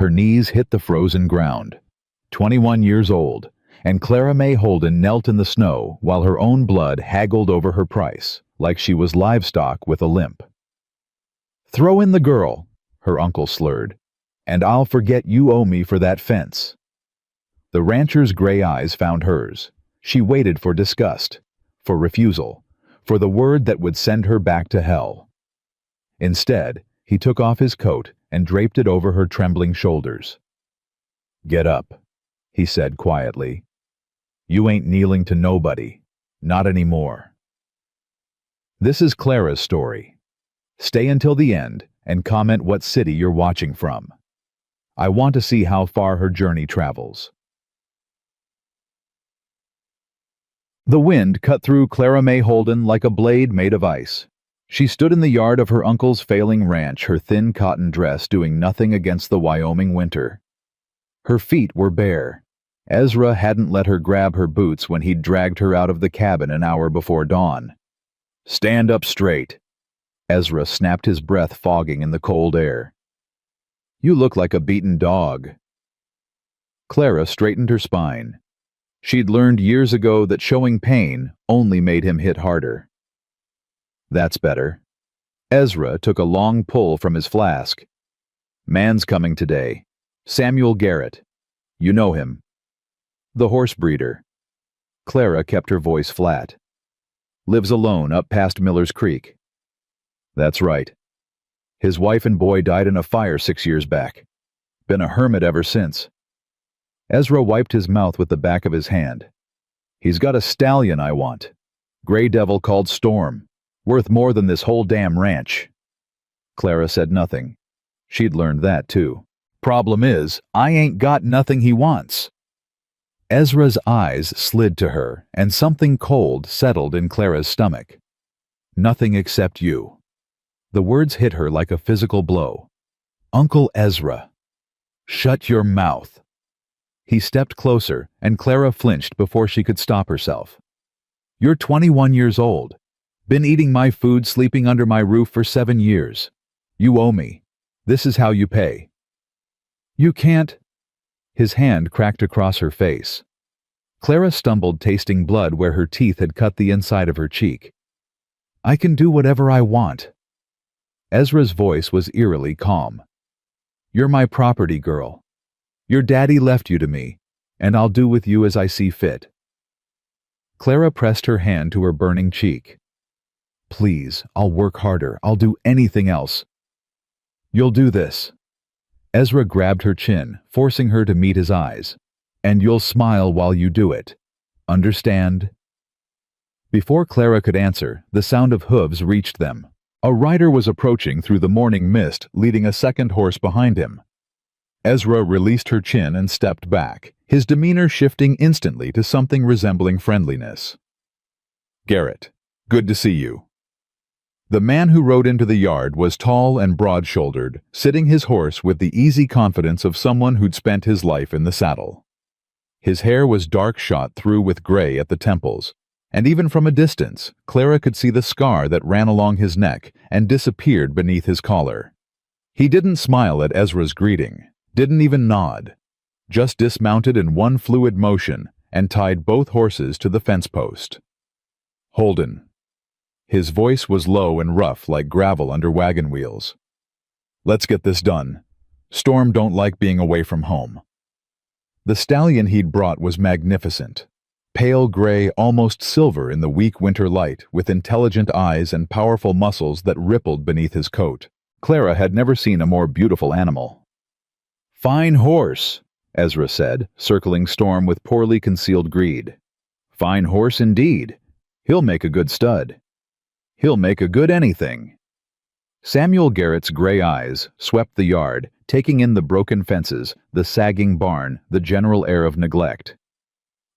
Her knees hit the frozen ground. 21 years old, and Clara May Holden knelt in the snow while her own blood haggled over her price, like she was livestock with a limp. "Throw in the girl," her uncle slurred, "and I'll forget you owe me for that fence." The rancher's gray eyes found hers. She waited for disgust, for refusal, for the word that would send her back to hell. Instead, he took off his coat and draped it over her trembling shoulders. "Get up," he said quietly. "You ain't kneeling to nobody, not anymore." This is Clara's story. Stay until the end and comment what city you're watching from. I want to see how far her journey travels. The wind cut through Clara May Holden like a blade made of ice. She stood in the yard of her uncle's failing ranch, her thin cotton dress doing nothing against the Wyoming winter. Her feet were bare. Ezra hadn't let her grab her boots when he'd dragged her out of the cabin an hour before dawn. "Stand up straight." Ezra snapped, his breath fogging in the cold air. "You look like a beaten dog." Clara straightened her spine. She'd learned years ago that showing pain only made him hit harder. "That's better." Ezra took a long pull from his flask. "Man's coming today. Samuel Garrett. You know him." "The horse breeder." Clara kept her voice flat. "Lives alone up past Miller's Creek." "That's right. His wife and boy died in a fire 6 years back. Been a hermit ever since." Ezra wiped his mouth with the back of his hand. "He's got a stallion I want. Gray devil called Storm. Worth more than this whole damn ranch." Clara said nothing. She'd learned that too. "Problem is, I ain't got nothing he wants." Ezra's eyes slid to her, and something cold settled in Clara's stomach. "Nothing except you." The words hit her like a physical blow. "Uncle Ezra." "Shut your mouth." He stepped closer, and Clara flinched before she could stop herself. "You're 21 years old. Been eating my food, sleeping under my roof for 7 years. You owe me. This is how you pay." "You can't." His hand cracked across her face. Clara stumbled, tasting blood where her teeth had cut the inside of her cheek. "I can do whatever I want." Ezra's voice was eerily calm. "You're my property, girl. Your daddy left you to me, and I'll do with you as I see fit." Clara pressed her hand to her burning cheek. "Please, I'll work harder. I'll do anything else." "You'll do this." Ezra grabbed her chin, forcing her to meet his eyes. "And you'll smile while you do it. Understand?" Before Clara could answer, the sound of hooves reached them. A rider was approaching through the morning mist, leading a second horse behind him. Ezra released her chin and stepped back, his demeanor shifting instantly to something resembling friendliness. "Garrett, good to see you." The man who rode into the yard was tall and broad-shouldered, sitting his horse with the easy confidence of someone who'd spent his life in the saddle. His hair was dark, shot through with gray at the temples, and even from a distance, Clara could see the scar that ran along his neck and disappeared beneath his collar. He didn't smile at Ezra's greeting, didn't even nod, just dismounted in one fluid motion and tied both horses to the fence post. "Holden." His voice was low and rough like gravel under wagon wheels. "Let's get this done. Storm don't like being away from home." The stallion he'd brought was magnificent. Pale gray, almost silver in the weak winter light, with intelligent eyes and powerful muscles that rippled beneath his coat. Clara had never seen a more beautiful animal. "Fine horse," Ezra said, circling Storm with poorly concealed greed. "Fine horse indeed. He'll make a good stud. He'll make a good anything." Samuel Garrett's gray eyes swept the yard, taking in the broken fences, the sagging barn, the general air of neglect.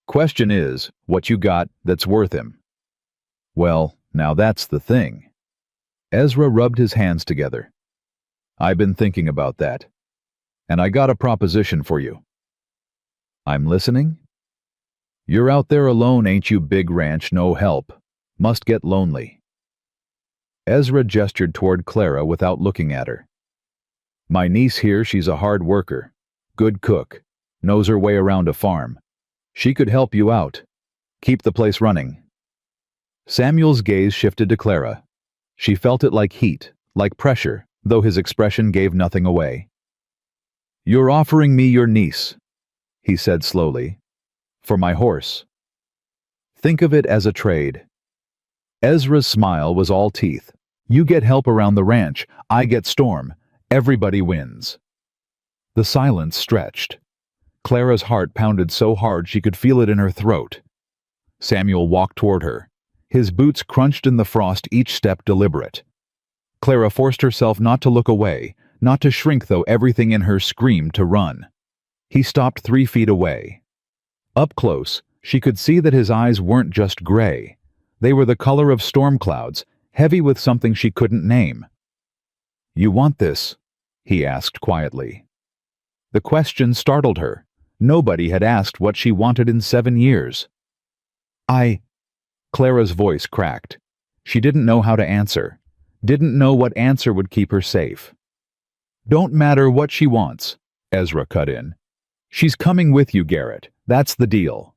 "Question is, what you got that's worth him?" "Well, now that's the thing." Ezra rubbed his hands together. "I've been thinking about that. And I got a proposition for you." "I'm listening." "You're out there alone, ain't you, big ranch, no help. Must get lonely." Ezra gestured toward Clara without looking at her. "My niece here, she's a hard worker. Good cook. Knows her way around a farm. She could help you out. Keep the place running." Samuel's gaze shifted to Clara. She felt it like heat, like pressure, though his expression gave nothing away. "You're offering me your niece," he said slowly, "for my horse. Think of it as a trade." Ezra's smile was all teeth. "You get help around the ranch, I get Storm. Everybody wins." The silence stretched. Clara's heart pounded so hard she could feel it in her throat. Samuel walked toward her. His boots crunched in the frost, each step deliberate. Clara forced herself not to look away, not to shrink though everything in her screamed to run. He stopped 3 feet away. Up close, she could see that his eyes weren't just gray. They were the color of storm clouds, heavy with something she couldn't name. "You want this?" he asked quietly. The question startled her. Nobody had asked what she wanted in 7 years. Clara's voice cracked. She didn't know how to answer. Didn't know what answer would keep her safe. "Don't matter what she wants," Ezra cut in. "She's coming with you, Garrett. That's the deal."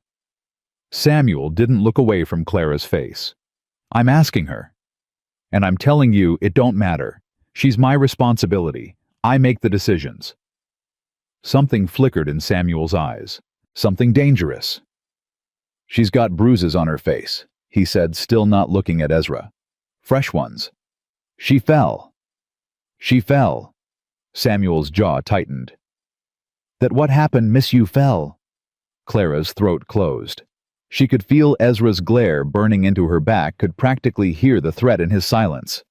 Samuel didn't look away from Clara's face. "I'm asking her. And I'm telling you it don't matter. She's my responsibility. I make the decisions." Something flickered in Samuel's eyes. Something dangerous. "She's got bruises on her face," he said, still not looking at Ezra. "Fresh ones. She fell." "She fell." Samuel's jaw tightened. "That what happened, miss, you fell." Clara's throat closed. She could feel Ezra's glare burning into her back, could practically hear the threat in his silence.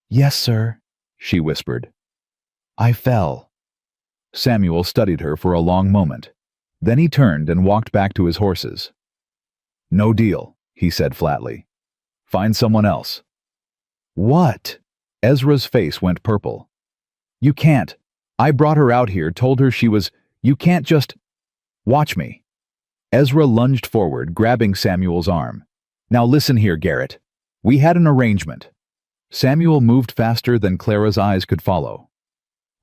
"Yes, sir," she whispered. "I fell." Samuel studied her for a long moment. Then he turned and walked back to his horses. "No deal," he said flatly. "Find someone else." "What?" Ezra's face went purple. "You can't. I brought her out here, told her she was... You can't just... Watch me." Ezra lunged forward, grabbing Samuel's arm. "Now listen here, Garrett. We had an arrangement." Samuel moved faster than Clara's eyes could follow.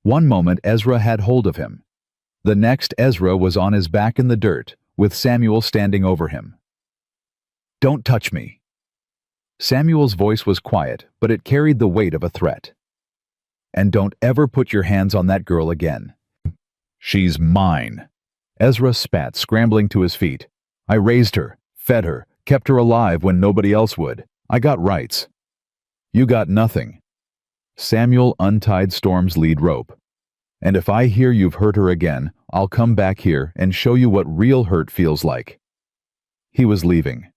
One moment Ezra had hold of him. The next Ezra was on his back in the dirt, with Samuel standing over him. "Don't touch me." Samuel's voice was quiet, but it carried the weight of a threat. "And don't ever put your hands on that girl again. She's mine." Ezra spat, scrambling to his feet. "I raised her, fed her, kept her alive when nobody else would. I got rights." "You got nothing." Samuel untied Storm's lead rope. "And if I hear you've hurt her again, I'll come back here and show you what real hurt feels like." He was leaving.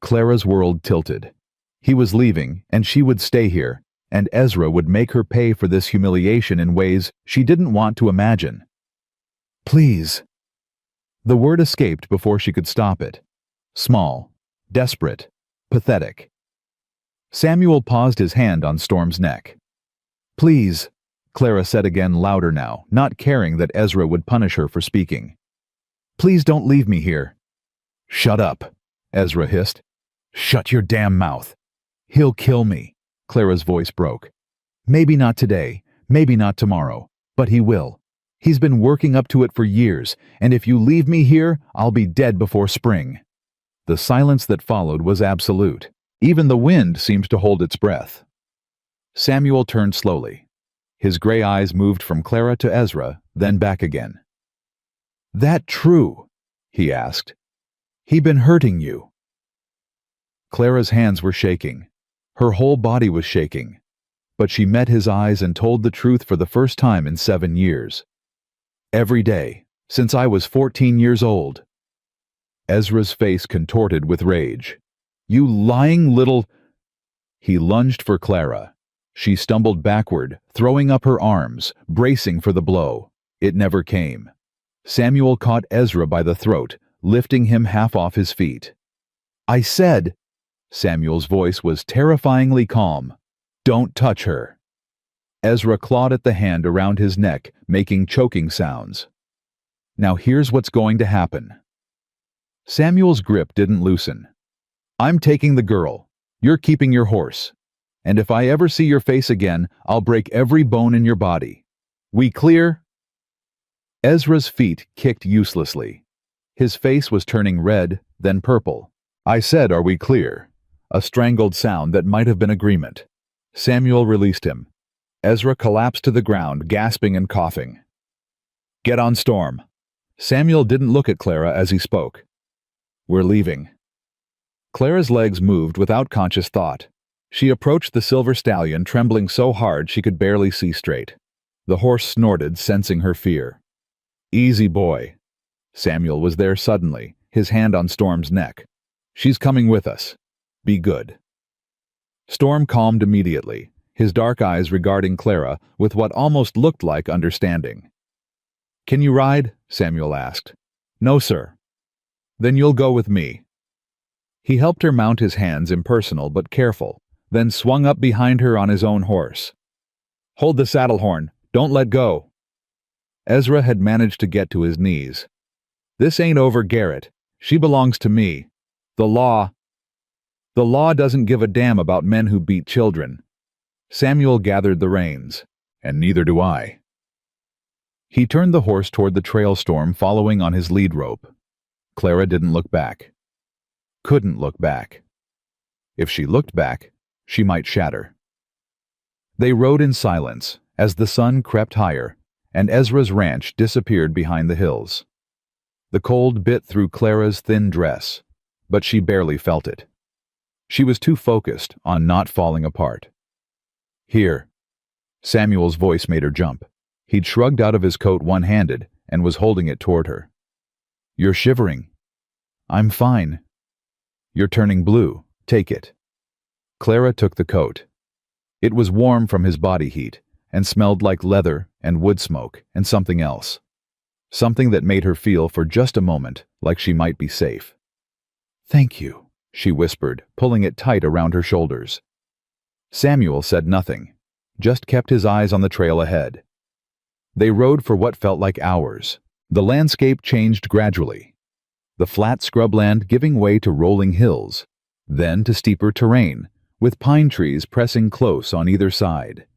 Clara's world tilted. He was leaving, and she would stay here, and Ezra would make her pay for this humiliation in ways she didn't want to imagine. "Please." The word escaped before she could stop it. Small, desperate, pathetic. Samuel paused, his hand on Storm's neck. "Please," Clara said again, louder now, not caring that Ezra would punish her for speaking. "Please don't leave me here." "Shut up," Ezra hissed. "Shut your damn mouth." "He'll kill me," Clara's voice broke. "Maybe not today, maybe not tomorrow, but he will. He's been working up to it for years, and if you leave me here, I'll be dead before spring." The silence that followed was absolute. Even the wind seemed to hold its breath. Samuel turned slowly. His gray eyes moved from Clara to Ezra, then back again. "That true?" he asked. "He been hurting you?" Clara's hands were shaking. Her whole body was shaking. But she met his eyes and told the truth for the first time in 7 years. "Every day, since I was 14 years old." Ezra's face contorted with rage. "You lying little—" He lunged for Clara. She stumbled backward, throwing up her arms, bracing for the blow. It never came. Samuel caught Ezra by the throat, lifting him half off his feet. "I said," Samuel's voice was terrifyingly calm, "don't touch her." Ezra clawed at the hand around his neck, making choking sounds. "Now here's what's going to happen." Samuel's grip didn't loosen. "I'm taking the girl. You're keeping your horse. And if I ever see your face again, I'll break every bone in your body. We clear?" Ezra's feet kicked uselessly. His face was turning red, then purple. I said, "Are we clear?" A strangled sound that might have been agreement. Samuel released him. Ezra collapsed to the ground, gasping and coughing. "Get on Storm." Samuel didn't look at Clara as he spoke. "We're leaving." Clara's legs moved without conscious thought. She approached the silver stallion, trembling so hard she could barely see straight. The horse snorted, sensing her fear. "Easy, boy." Samuel was there suddenly, his hand on Storm's neck. "She's coming with us. Be good." Storm calmed immediately, his dark eyes regarding Clara with what almost looked like understanding. "Can you ride?" Samuel asked. "No, sir." "Then you'll go with me." He helped her mount, his hands impersonal but careful, then swung up behind her on his own horse. "Hold the saddle horn. Don't let go." Ezra had managed to get to his knees. "This ain't over, Garrett. She belongs to me. The law doesn't give a damn about men who beat children." Samuel gathered the reins. "And neither do I." He turned the horse toward the trail, Storm following on his lead rope. Clara didn't look back. Couldn't look back. If she looked back, she might shatter. They rode in silence as the sun crept higher, and Ezra's ranch disappeared behind the hills. The cold bit through Clara's thin dress, but she barely felt it. She was too focused on not falling apart. "Here." Samuel's voice made her jump. He'd shrugged out of his coat one-handed and was holding it toward her. "You're shivering." "I'm fine." "You're turning blue. Take it." Clara took the coat. It was warm from his body heat and smelled like leather and wood smoke and something else. Something that made her feel for just a moment like she might be safe. "Thank you," she whispered, pulling it tight around her shoulders. Samuel said nothing, just kept his eyes on the trail ahead. They rode for what felt like hours. The landscape changed gradually. The flat scrubland giving way to rolling hills, then to steeper terrain, with pine trees pressing close on either side.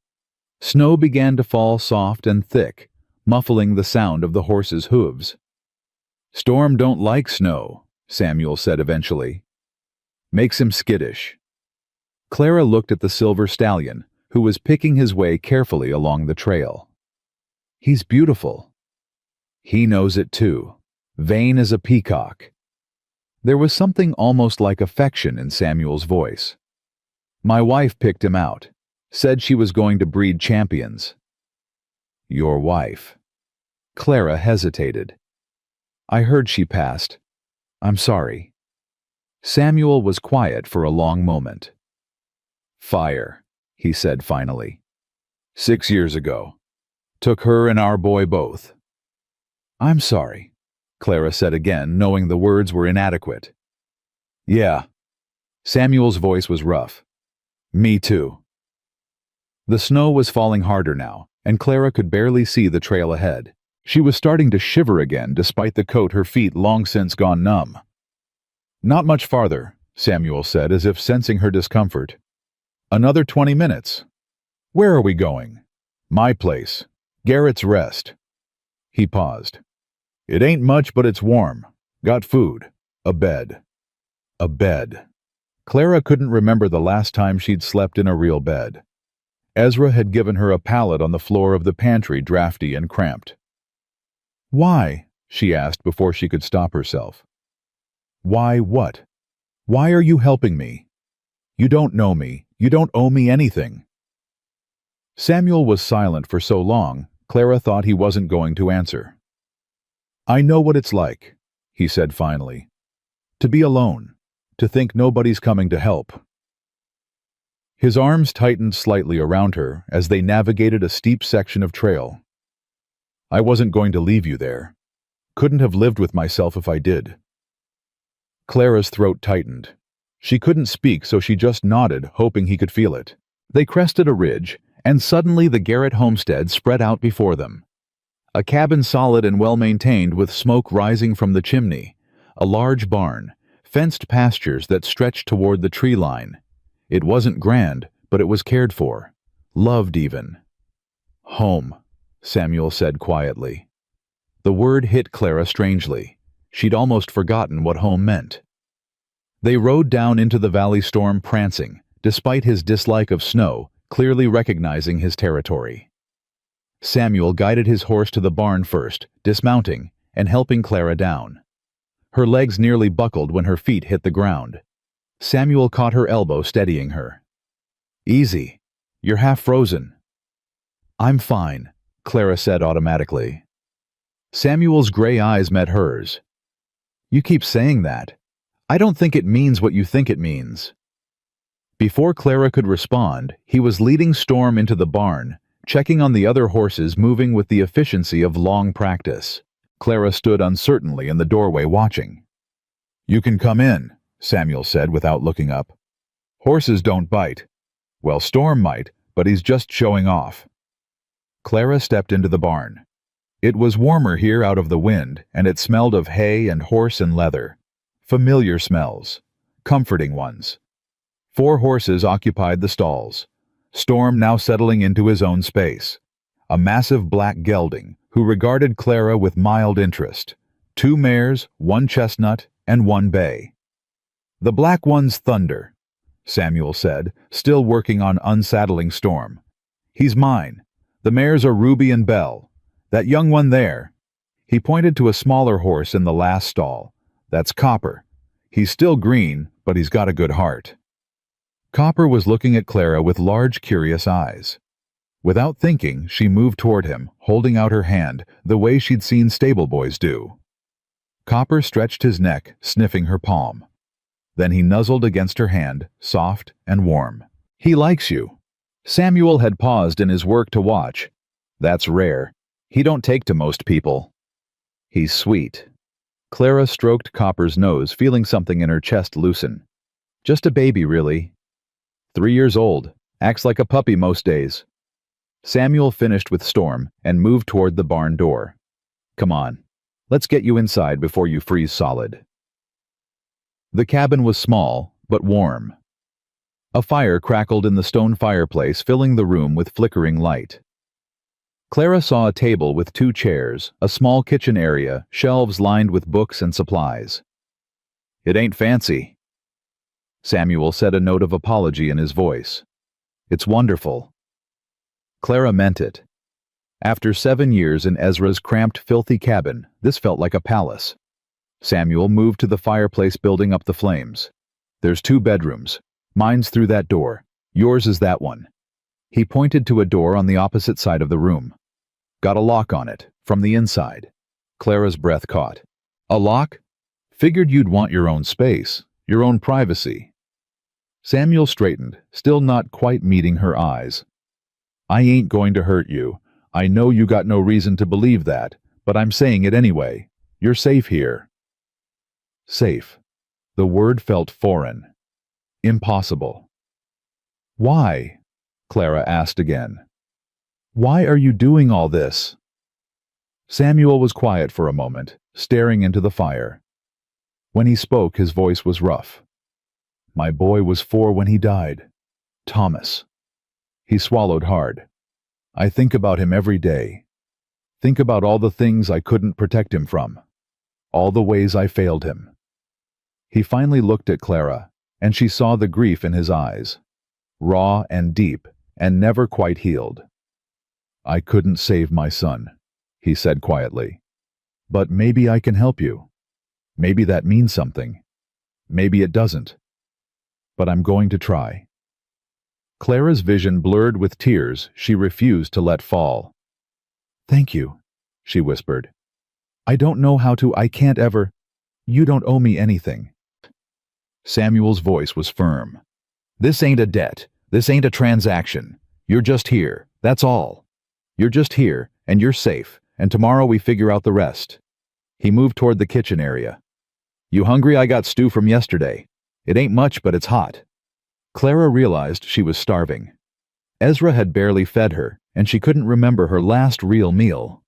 Snow began to fall soft and thick, muffling the sound of the horses' hooves. "Storm don't like snow," Samuel said eventually. "Makes him skittish." Clara looked at the silver stallion, who was picking his way carefully along the trail. "He's beautiful." "He knows it too. Vain as a peacock." There was something almost like affection in Samuel's voice. "My wife picked him out. Said she was going to breed champions." "Your wife?" Clara hesitated. "I heard she passed. I'm sorry." Samuel was quiet for a long moment. "Fire," he said finally. 6 years ago. Took her and our boy both." "I'm sorry," Clara said again, knowing the words were inadequate. "Yeah." Samuel's voice was rough. "Me too." The snow was falling harder now, and Clara could barely see the trail ahead. She was starting to shiver again despite the coat, her feet long since gone numb. "Not much farther," Samuel said, as if sensing her discomfort. "Another 20 minutes. Where are we going?" "My place. Garrett's Rest." He paused. "It ain't much, but it's warm. Got food. A bed." A bed. Clara couldn't remember the last time she'd slept in a real bed. Ezra had given her a pallet on the floor of the pantry, drafty and cramped. "Why?" she asked before she could stop herself. "Why what? Why are you helping me? You don't know me. You don't owe me anything." Samuel was silent for so long, Clara thought he wasn't going to answer. "I know what it's like," he said finally. "To be alone. To think nobody's coming to help." His arms tightened slightly around her as they navigated a steep section of trail. "I wasn't going to leave you there. Couldn't have lived with myself if I did." Clara's throat tightened. She couldn't speak, so she just nodded, hoping he could feel it. They crested a ridge, and suddenly the Garrett homestead spread out before them. A cabin solid and well-maintained with smoke rising from the chimney, a large barn, fenced pastures that stretched toward the tree line. It wasn't grand, but it was cared for. Loved even. "Home," Samuel said quietly. The word hit Clara strangely. She'd almost forgotten what home meant. They rode down into the valley, Storm prancing, despite his dislike of snow, clearly recognizing his territory. Samuel guided his horse to the barn first, dismounting and helping Clara down. Her legs nearly buckled when her feet hit the ground. Samuel caught her elbow, steadying her. "Easy. You're half frozen." "I'm fine," Clara said automatically. Samuel's gray eyes met hers. "You keep saying that. I don't think it means what you think it means." Before Clara could respond, he was leading Storm into the barn, checking on the other horses, moving with the efficiency of long practice. Clara stood uncertainly in the doorway watching. "You can come in," Samuel said without looking up. "Horses don't bite. Well, Storm might, but he's just showing off." Clara stepped into the barn. It was warmer here out of the wind, and it smelled of hay and horse and leather. Familiar smells. Comforting ones. 4 horses occupied the stalls. Storm now settling into his own space. A massive black gelding, who regarded Clara with mild interest. 2 mares, 1 chestnut, and 1 bay. "The black one's Thunder," Samuel said, still working on unsaddling Storm. "He's mine. The mares are Ruby and Belle. That young one there." He pointed to a smaller horse in the last stall. "That's Copper. He's still green, but he's got a good heart." Copper was looking at Clara with large, curious eyes. Without thinking, she moved toward him, holding out her hand, the way she'd seen stable boys do. Copper stretched his neck, sniffing her palm. Then he nuzzled against her hand, soft and warm. "He likes you." Samuel had paused in his work to watch. "That's rare. He don't take to most people." "He's sweet." Clara stroked Copper's nose, feeling something in her chest loosen. "Just a baby, really. 3 years old. Acts like a puppy most days." Samuel finished with Storm and moved toward the barn door. "Come on. Let's get you inside before you freeze solid." The cabin was small, but warm. A fire crackled in the stone fireplace, filling the room with flickering light. Clara saw a table with 2 chairs, a small kitchen area, shelves lined with books and supplies. "It ain't fancy." Samuel said, a note of apology in his voice. "It's wonderful." Clara meant it. After 7 years in Ezra's cramped, filthy cabin, this felt like a palace. Samuel moved to the fireplace, building up the flames. "There's 2 bedrooms. Mine's through that door. Yours is that one." He pointed to a door on the opposite side of the room. "Got a lock on it, from the inside." Clara's breath caught. "A lock? Figured you'd want your own space, your own privacy." Samuel straightened, still not quite meeting her eyes. "I ain't going to hurt you. I know you got no reason to believe that, but I'm saying it anyway. You're safe here." Safe. The word felt foreign. Impossible. "Why?" Clara asked again. "Why are you doing all this?" Samuel was quiet for a moment, staring into the fire. When he spoke, his voice was rough. "My boy was 4 when he died. Thomas." He swallowed hard. "I think about him every day. Think about all the things I couldn't protect him from. All the ways I failed him." He finally looked at Clara, and she saw the grief in his eyes. Raw and deep, and never quite healed. "I couldn't save my son," he said quietly. "But maybe I can help you. Maybe that means something. Maybe it doesn't. But I'm going to try." Clara's vision blurred with tears she refused to let fall. "Thank you," she whispered. "I don't know how to. I can't ever. You don't owe me anything." Samuel's voice was firm. "This ain't a debt. This ain't a transaction. You're just here. That's all. You're just here, and you're safe, and tomorrow we figure out the rest." He moved toward the kitchen area. "You hungry? I got stew from yesterday. It ain't much, but it's hot." Clara realized she was starving. Ezra had barely fed her, and she couldn't remember her last real meal.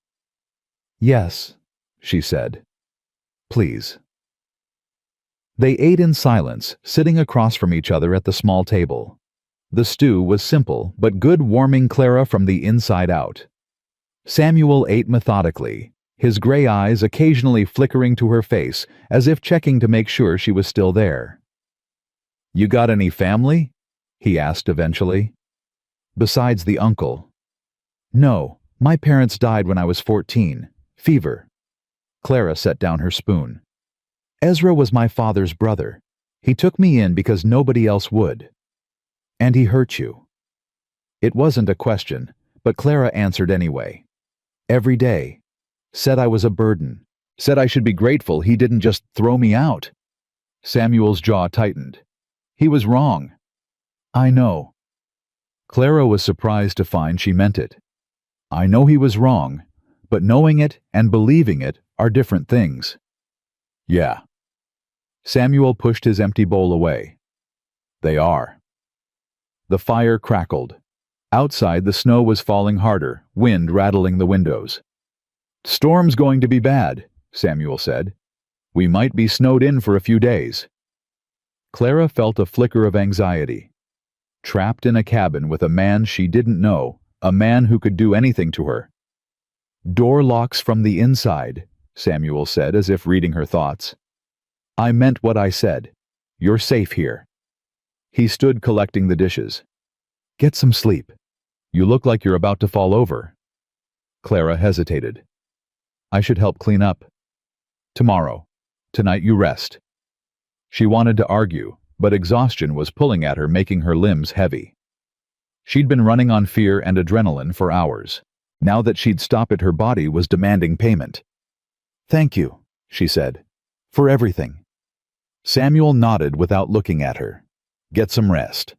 "Yes," she said. "Please." They ate in silence, sitting across from each other at the small table. The stew was simple, but good, warming Clara from the inside out. Samuel ate methodically, his gray eyes occasionally flickering to her face as if checking to make sure she was still there. "You got any family?" he asked eventually. "Besides the uncle." "No, my parents died when I was 14. Fever." Clara set down her spoon. "Ezra was my father's brother. He took me in because nobody else would." "And he hurt you?" It wasn't a question, but Clara answered anyway. "Every day. Said I was a burden. Said I should be grateful he didn't just throw me out." Samuel's jaw tightened. He was wrong. "I know." Clara was surprised to find she meant it. I know he was wrong, but knowing it and believing it are different things. "Yeah." Samuel pushed his empty bowl away. "They are." The fire crackled. Outside, the snow was falling harder, wind rattling the windows. "Storm's going to be bad," Samuel said. "We might be snowed in for a few days." Clara felt a flicker of anxiety. Trapped in a cabin with a man she didn't know, a man who could do anything to her. "Door locks from the inside," Samuel said as if reading her thoughts. "I meant what I said. You're safe here." He stood collecting the dishes. "Get some sleep. You look like you're about to fall over." Clara hesitated. "I should help clean up." "Tomorrow. Tonight you rest." She wanted to argue, but exhaustion was pulling at her, making her limbs heavy. She'd been running on fear and adrenaline for hours. Now that she'd stopped it, her body was demanding payment. "Thank you," she said, "for everything." Samuel nodded without looking at her. "Get some rest."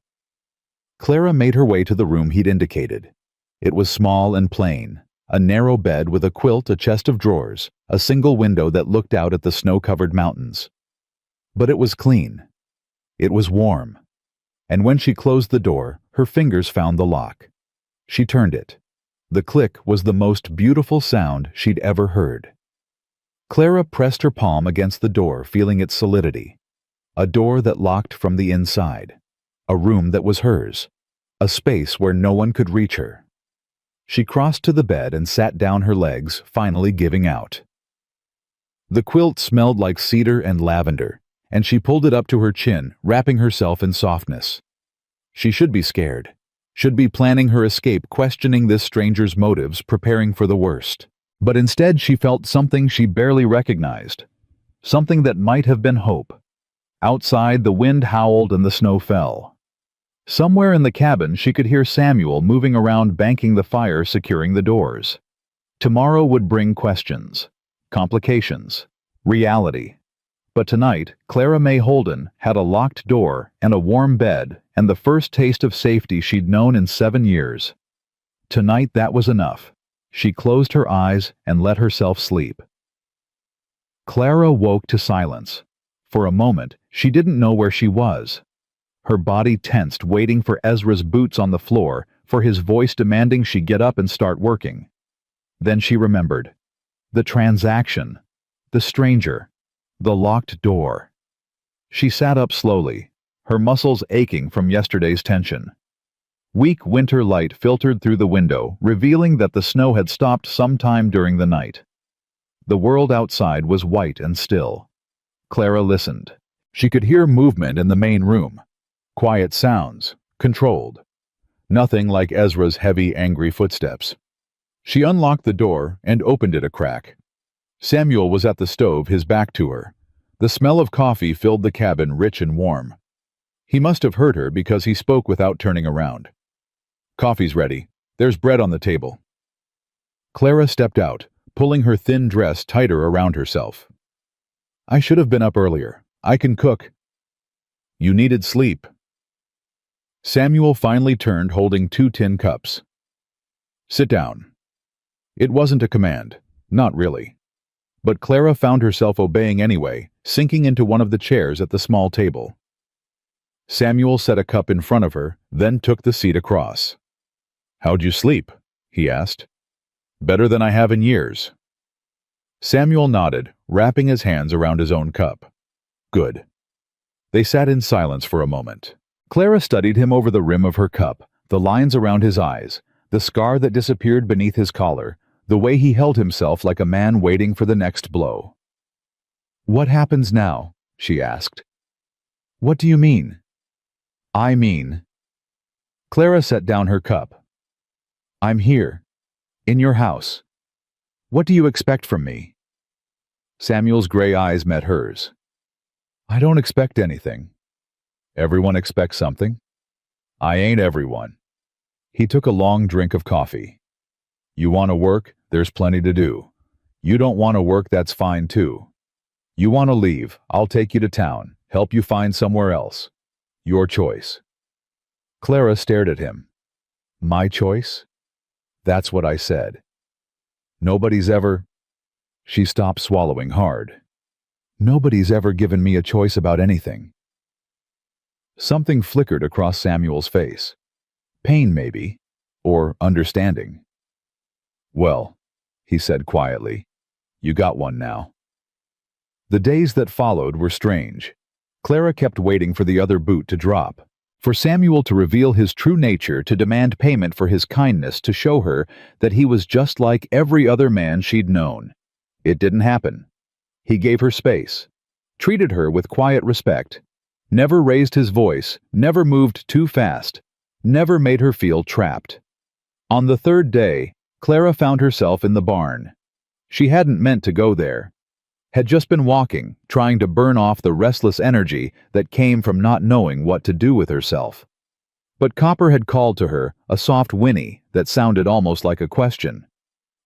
Clara made her way to the room he'd indicated. It was small and plain, a narrow bed with a quilt, a chest of drawers, a single window that looked out at the snow-covered mountains. But it was clean. It was warm. And when she closed the door, her fingers found the lock. She turned it. The click was the most beautiful sound she'd ever heard. Clara pressed her palm against the door, feeling its solidity. A door that locked from the inside. A room that was hers. A space where no one could reach her. She crossed to the bed and sat down, her legs finally giving out. The quilt smelled like cedar and lavender, and she pulled it up to her chin, wrapping herself in softness. She should be scared. Should be planning her escape, questioning this stranger's motives, preparing for the worst. But instead she felt something she barely recognized. Something that might have been hope. Outside, the wind howled and the snow fell. Somewhere in the cabin she could hear Samuel moving around, banking the fire, securing the doors. Tomorrow would bring questions, complications, reality. But tonight, Clara May Holden had a locked door and a warm bed and the first taste of safety she'd known in 7 years. Tonight that was enough. She closed her eyes and let herself sleep. Clara woke to silence. For a moment, she didn't know where she was. Her body tensed, waiting for Ezra's boots on the floor, for his voice demanding she get up and start working. Then she remembered. The transaction. The stranger. The locked door. She sat up slowly, her muscles aching from yesterday's tension. Weak winter light filtered through the window, revealing that the snow had stopped sometime during the night. The world outside was white and still. Clara listened. She could hear movement in the main room. Quiet sounds, controlled. Nothing like Ezra's heavy, angry footsteps. She unlocked the door and opened it a crack. Samuel was at the stove, his back to her. The smell of coffee filled the cabin, rich and warm. He must have heard her because he spoke without turning around. "Coffee's ready. There's bread on the table." Clara stepped out, pulling her thin dress tighter around herself. "I should have been up earlier. I can cook." "You needed sleep." Samuel finally turned, holding 2 tin cups. "Sit down." It wasn't a command. Not really. But Clara found herself obeying anyway, sinking into one of the chairs at the small table. Samuel set a cup in front of her, then took the seat across. "How'd you sleep?" he asked. "Better than I have in years." Samuel nodded, wrapping his hands around his own cup. "Good." They sat in silence for a moment. Clara studied him over the rim of her cup, the lines around his eyes, the scar that disappeared beneath his collar, the way he held himself like a man waiting for the next blow. "What happens now?" she asked. "What do you mean?" "I mean—" Clara set down her cup. "I'm here, in your house. What do you expect from me?" Samuel's gray eyes met hers. "I don't expect anything. Everyone expects something. I ain't everyone." He took a long drink of coffee. "You want to work? There's plenty to do. You don't want to work, that's fine too. You want to leave? I'll take you to town, help you find somewhere else. Your choice." Clara stared at him. "My choice?" "That's what I said. Nobody's ever—" She stopped swallowing hard. "Nobody's ever given me a choice about anything." Something flickered across Samuel's face. Pain, maybe, or understanding. "Well," he said quietly, "you got one now." The days that followed were strange. Clara kept waiting for the other boot to drop, for Samuel to reveal his true nature, to demand payment for his kindness, to show her that he was just like every other man she'd known. It didn't happen. He gave her space, treated her with quiet respect, never raised his voice, never moved too fast, never made her feel trapped. On the third day, Clara found herself in the barn. She hadn't meant to go there. Had just been walking, trying to burn off the restless energy that came from not knowing what to do with herself. But Copper had called to her, a soft whinny that sounded almost like a question.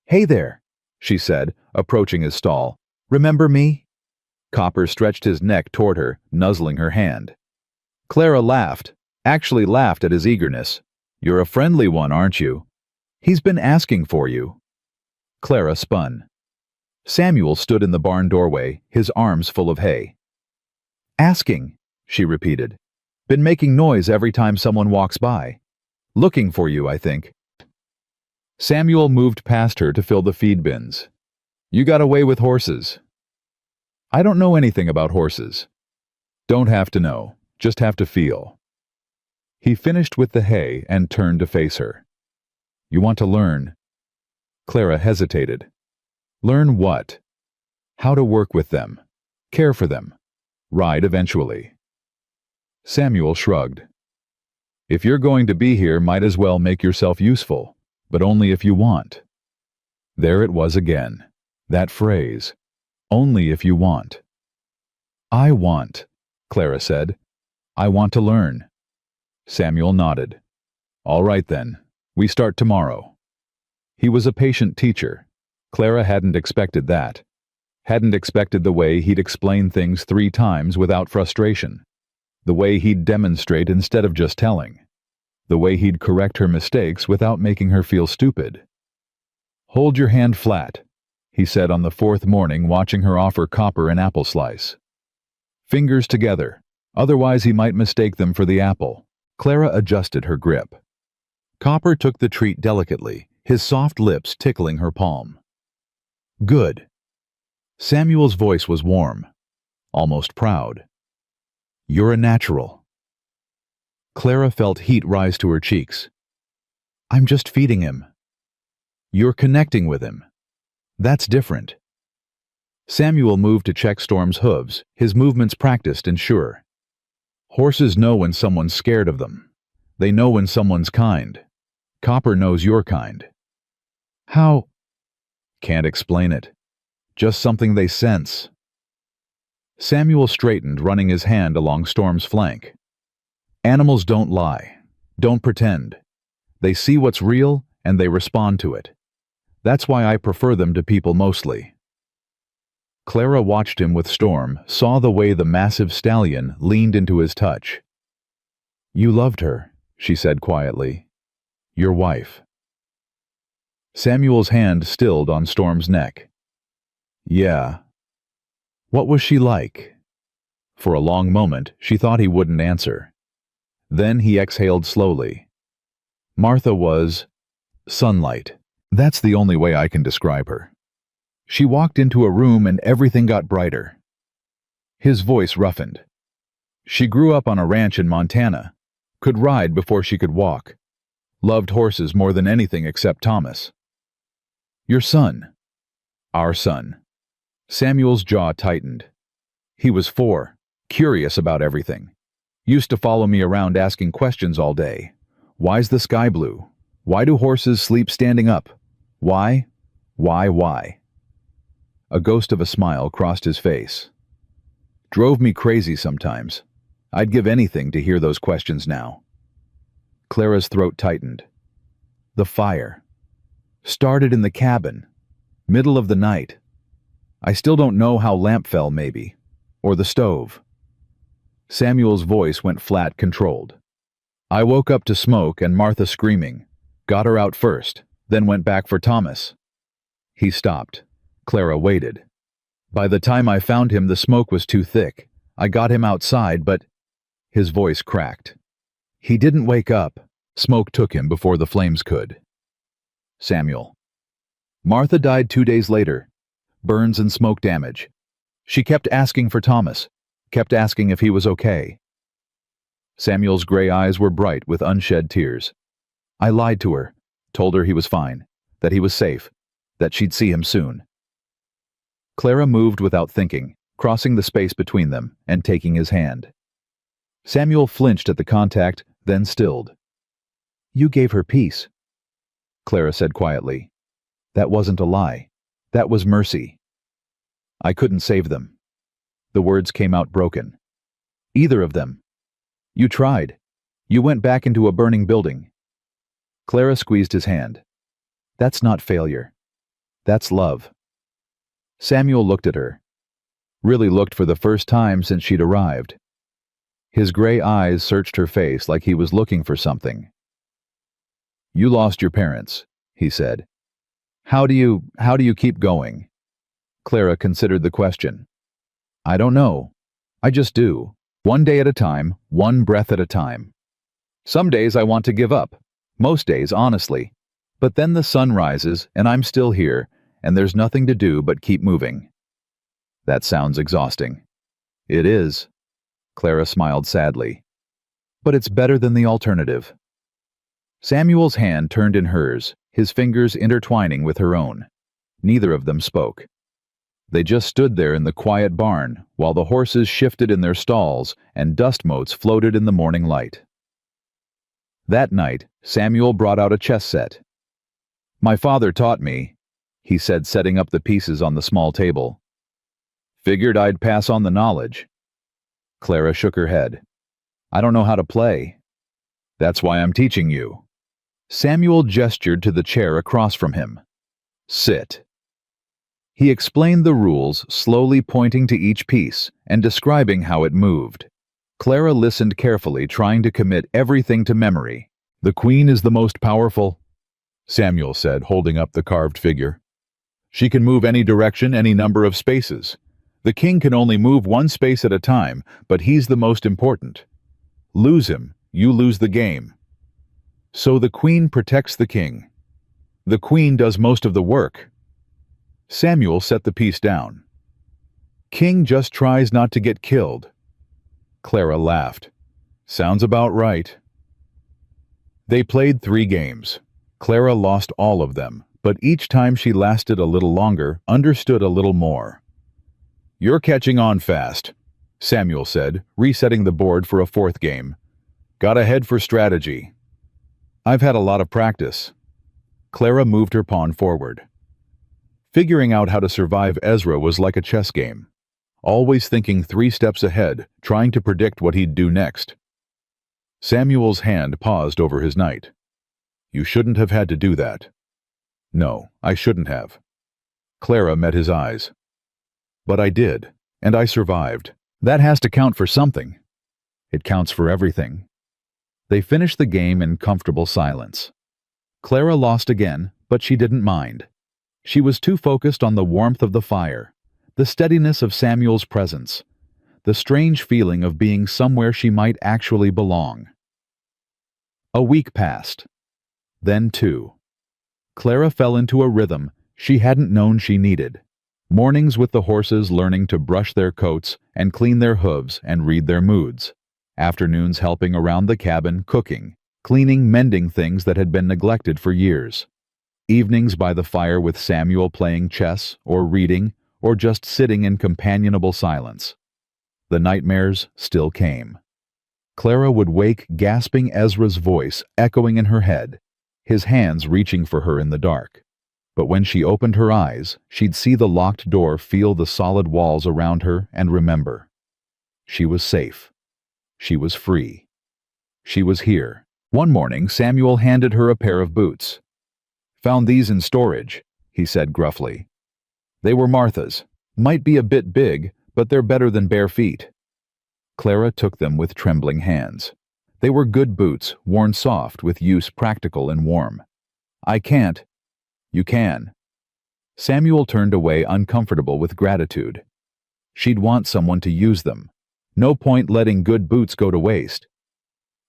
"Hey there," she said, approaching his stall. "Remember me?" Copper stretched his neck toward her, nuzzling her hand. Clara laughed, actually laughed at his eagerness. "You're a friendly one, aren't you? He's been asking for you." Clara spun. Samuel stood in the barn doorway, his arms full of hay. "Asking," she repeated. "Been making noise every time someone walks by. Looking for you, I think." Samuel moved past her to fill the feed bins. "You got away with horses." "I don't know anything about horses." "Don't have to know, just have to feel." He finished with the hay and turned to face her. "You want to learn?" Clara hesitated. "Learn what?" "How to work with them, care for them, ride eventually." Samuel shrugged. "If you're going to be here, might as well make yourself useful, but only if you want." There it was again, that phrase, "only if you want." "I want," Clara said. "I want to learn." Samuel nodded. "All right then, we start tomorrow." He was a patient teacher. Clara hadn't expected that. Hadn't expected the way he'd explain things 3 times without frustration. The way he'd demonstrate instead of just telling. The way he'd correct her mistakes without making her feel stupid. "Hold your hand flat," he said on the 4th morning, watching her offer Copper an apple slice. "Fingers together, otherwise he might mistake them for the apple." Clara adjusted her grip. Copper took the treat delicately, his soft lips tickling her palm. "Good." Samuel's voice was warm, almost proud. "You're a natural." Clara felt heat rise to her cheeks. "I'm just feeding him." "You're connecting with him. That's different." Samuel moved to check Storm's hooves, his movements practiced and sure. Horses know when someone's scared of them. They know when someone's kind. Copper knows you're kind. "How?" "Can't explain it. Just something they sense." Samuel straightened, running his hand along Storm's flank. "Animals don't lie, don't pretend. They see what's real and they respond to it. That's why I prefer them to people mostly." Clara watched him with Storm, saw the way the massive stallion leaned into his touch. "You loved her," she said quietly. "Your wife." Samuel's hand stilled on Storm's neck. "Yeah." "What was she like?" For a long moment, she thought he wouldn't answer. Then he exhaled slowly. "Martha was sunlight. That's the only way I can describe her. She walked into a room and everything got brighter." His voice roughened. "She grew up on a ranch in Montana. Could ride before she could walk. Loved horses more than anything except Thomas." Your son. Our son. Samuel's jaw tightened. He was 4, curious about everything. Used to follow me around asking questions all day. Why's the sky blue? Why do horses sleep standing up? Why? Why? A ghost of a smile crossed his face. Drove me crazy sometimes. I'd give anything to hear those questions now. Clara's throat tightened. The fire. Started in the cabin. Middle of the night. I still don't know how lamp fell, maybe. Or the stove. Samuel's voice went flat, controlled. I woke up to smoke and Martha screaming. Got her out first, then went back for Thomas. He stopped. Clara waited. By the time I found him, the smoke was too thick. I got him outside, but... His voice cracked. He didn't wake up. Smoke took him before the flames could. Samuel. Martha died 2 days later. Burns and smoke damage. She kept asking for Thomas. Kept asking if he was okay. Samuel's gray eyes were bright with unshed tears. I lied to her. Told her he was fine. That he was safe. That she'd see him soon. Clara moved without thinking, crossing the space between them and taking his hand. Samuel flinched at the contact, then stilled. You gave her peace, Clara said quietly. That wasn't a lie. That was mercy. I couldn't save them. The words came out broken. Either of them. You tried. You went back into a burning building. Clara squeezed his hand. That's not failure. That's love. Samuel looked at her. Really looked for the first time since she'd arrived. His gray eyes searched her face like he was looking for something. You lost your parents, he said. How do you keep going? Clara considered the question. I don't know. I just do. One day at a time, one breath at a time. Some days I want to give up. Most days, honestly. But then the sun rises, and I'm still here, and there's nothing to do but keep moving. That sounds exhausting. It is. Clara smiled sadly. But it's better than the alternative. Samuel's hand turned in hers, his fingers intertwining with her own. Neither of them spoke. They just stood there in the quiet barn while the horses shifted in their stalls and dust motes floated in the morning light. That night, Samuel brought out a chess set. My father taught me, he said, setting up the pieces on the small table. Figured I'd pass on the knowledge. Clara shook her head. I don't know how to play. That's why I'm teaching you. Samuel gestured to the chair across from him. Sit. He explained the rules, slowly pointing to each piece and describing how it moved. Clara listened carefully, trying to commit everything to memory. The queen is the most powerful, Samuel said, holding up the carved figure. She can move any direction, any number of spaces. The king can only move one space at a time, but he's the most important. Lose him, you lose the game. So the queen protects the king. The queen does most of the work. Samuel set the piece down. King just tries not to get killed. Clara laughed. Sounds about right. They played 3 games. Clara lost all of them, but each time she lasted a little longer, understood a little more. You're catching on fast, Samuel said, resetting the board for a 4th game. Got a head for strategy. I've had a lot of practice. Clara moved her pawn forward. Figuring out how to survive Ezra was like a chess game. Always thinking 3 steps ahead, trying to predict what he'd do next. Samuel's hand paused over his knight. You shouldn't have had to do that. No, I shouldn't have. Clara met his eyes. But I did, and I survived. That has to count for something. It counts for everything. They finished the game in comfortable silence. Clara lost again, but she didn't mind. She was too focused on the warmth of the fire, the steadiness of Samuel's presence, the strange feeling of being somewhere she might actually belong. A week passed. Then 2. Clara fell into a rhythm she hadn't known she needed. Mornings with the horses learning to brush their coats and clean their hooves and read their moods. Afternoons helping around the cabin, cooking, cleaning, mending things that had been neglected for years. Evenings by the fire with Samuel playing chess, or reading, or just sitting in companionable silence. The nightmares still came. Clara would wake gasping Ezra's voice echoing in her head, his hands reaching for her in the dark. But when she opened her eyes, she'd see the locked door, feel the solid walls around her, and remember. She was safe. She was free. She was here. One morning, Samuel handed her a pair of boots. "Found these in storage," he said gruffly. "They were Martha's. Might be a bit big, but they're better than bare feet." Clara took them with trembling hands. They were good boots, worn soft, with use practical and warm. "I can't." "You can." Samuel turned away, uncomfortable with gratitude. She'd want someone to use them. No point letting good boots go to waste.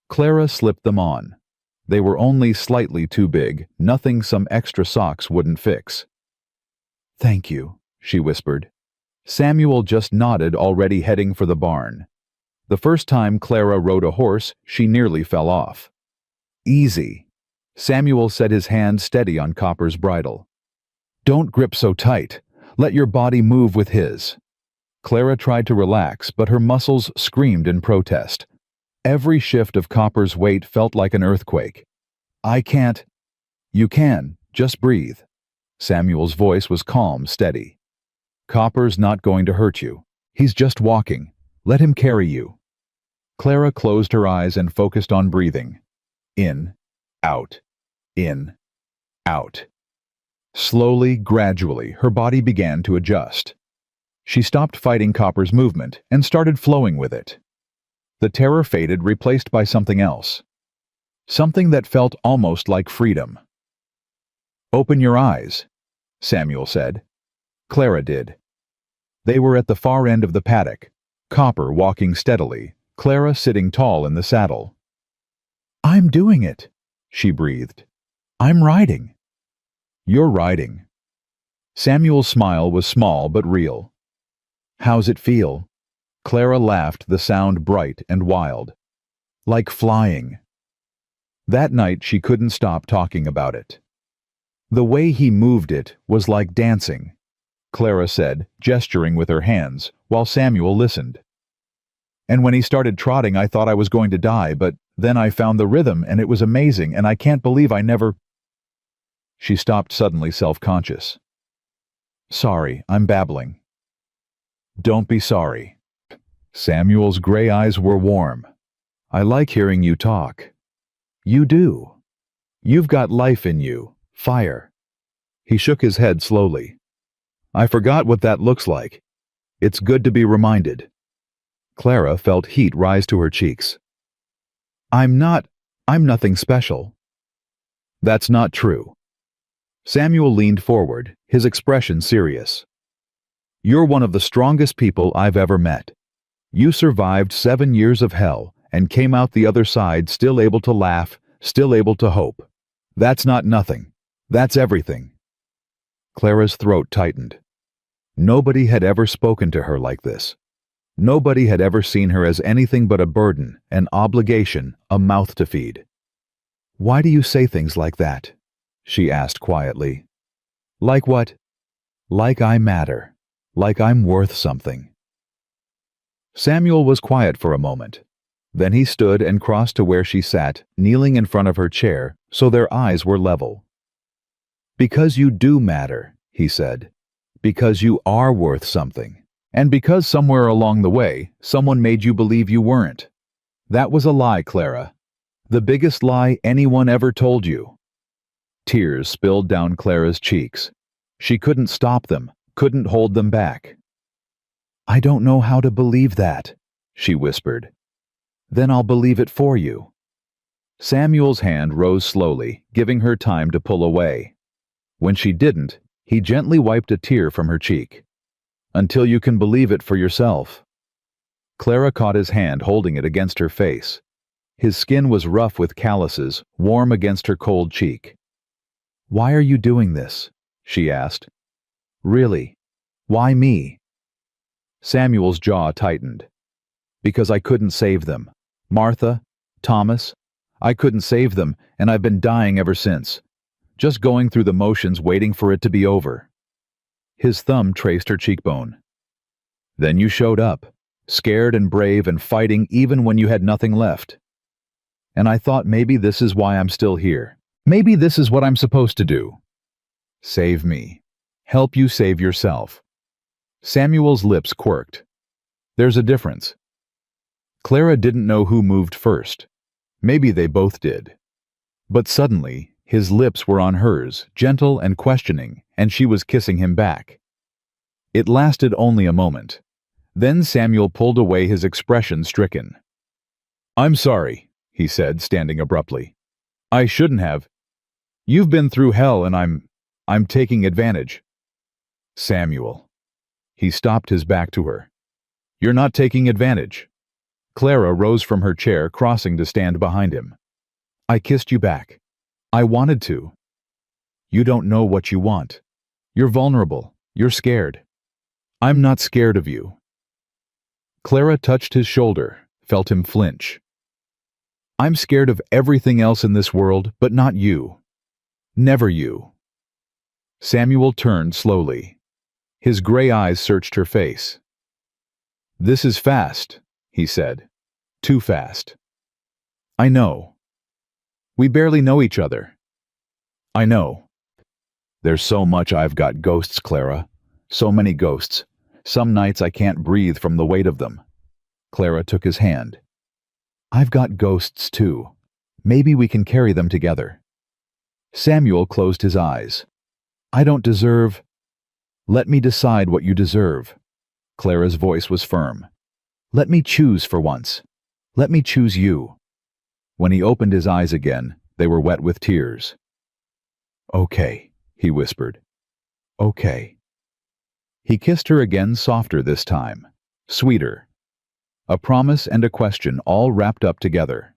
Clara slipped them on. They were only slightly too big, nothing some extra socks wouldn't fix. "Thank you," she whispered. Samuel just nodded, already heading for the barn. The first time Clara rode a horse, she nearly fell off. "Easy." Samuel set his hand steady on Copper's bridle. "Don't grip so tight. Let your body move with his." Clara tried to relax, but her muscles screamed in protest. Every shift of Copper's weight felt like an earthquake. "I can't." "You can. Just breathe." Samuel's voice was calm, steady. "Copper's not going to hurt you. He's just walking. Let him carry you." Clara closed her eyes and focused on breathing. In, out, in, out. Slowly, gradually, her body began to adjust. She stopped fighting Copper's movement and started flowing with it. The terror faded, replaced by something else. Something that felt almost like freedom. "Open your eyes," Samuel said. Clara did. They were at the far end of the paddock, Copper walking steadily, Clara sitting tall in the saddle. "I'm doing it," she breathed. "I'm riding." "You're riding." Samuel's smile was small but real. "How's it feel?" Clara laughed, the sound bright and wild. "Like flying." That night she couldn't stop talking about it. "The way he moved it was like dancing," Clara said, gesturing with her hands, while Samuel listened. "And when he started trotting, I thought I was going to die, but then I found the rhythm and it was amazing, and I can't believe I never—" She stopped, suddenly self-conscious. "Sorry, I'm babbling." "Don't be sorry." Samuel's gray eyes were warm. "I like hearing you talk. You do. You've got life in you, fire." He shook his head slowly. "I forgot what that looks like. It's good to be reminded." Clara felt heat rise to her cheeks. I'm nothing special." "That's not true." Samuel leaned forward, his expression serious. "You're one of the strongest people I've ever met. You survived 7 years of hell and came out the other side still able to laugh, still able to hope. That's not nothing. That's everything." Clara's throat tightened. Nobody had ever spoken to her like this. Nobody had ever seen her as anything but a burden, an obligation, a mouth to feed. "Why do you say things like that?" she asked quietly. "Like what?" "Like I matter. Like I'm worth something." Samuel was quiet for a moment. Then he stood and crossed to where she sat, kneeling in front of her chair, so their eyes were level. "Because you do matter," he said. "Because you are worth something. And because somewhere along the way, someone made you believe you weren't. That was a lie, Clara. The biggest lie anyone ever told you." Tears spilled down Clara's cheeks. She couldn't stop them, couldn't hold them back. "I don't know how to believe that," she whispered. "Then I'll believe it for you." Samuel's hand rose slowly, giving her time to pull away. When she didn't, he gently wiped a tear from her cheek. "Until you can believe it for yourself." Clara caught his hand, holding it against her face. His skin was rough with calluses, warm against her cold cheek. "Why are you doing this?" she asked. "Really? Why me?" Samuel's jaw tightened. "Because I couldn't save them. Martha, Thomas, I couldn't save them, and I've been dying ever since. just going through the motions waiting for it to be over. His thumb traced her cheekbone. Then you showed up, scared and brave and fighting even when you had nothing left. And I thought maybe this is why I'm still here. Maybe this is what I'm supposed to do. Save me. Help you save yourself. Samuel's lips quirked. There's a difference. Clara didn't know who moved first. Maybe they both did. But suddenly, his lips were on hers, gentle and questioning, and she was kissing him back. It lasted only a moment. Then Samuel pulled away, his expression stricken. I'm sorry, he said, standing abruptly. I shouldn't have. You've been through hell and I'm taking advantage. Samuel. He stopped, his back to her. You're not taking advantage. Clara rose from her chair, crossing to stand behind him. I kissed you back. I wanted to. You don't know what you want. You're vulnerable. You're scared. I'm not scared of you. Clara touched his shoulder, felt him flinch. I'm scared of everything else in this world, but not you. Never you. Samuel turned slowly. His gray eyes searched her face. This is fast, he said. Too fast. I know. We barely know each other. I know. There's so much. I've got ghosts, Clara. So many ghosts. Some nights I can't breathe from the weight of them. Clara took his hand. I've got ghosts too. Maybe we can carry them together. Samuel closed his eyes. I don't deserve... Let me decide what you deserve. Clara's voice was firm. Let me choose for once. Let me choose you. When he opened his eyes again, they were wet with tears. Okay, he whispered. Okay. He kissed her again, softer this time, sweeter. A promise and a question all wrapped up together.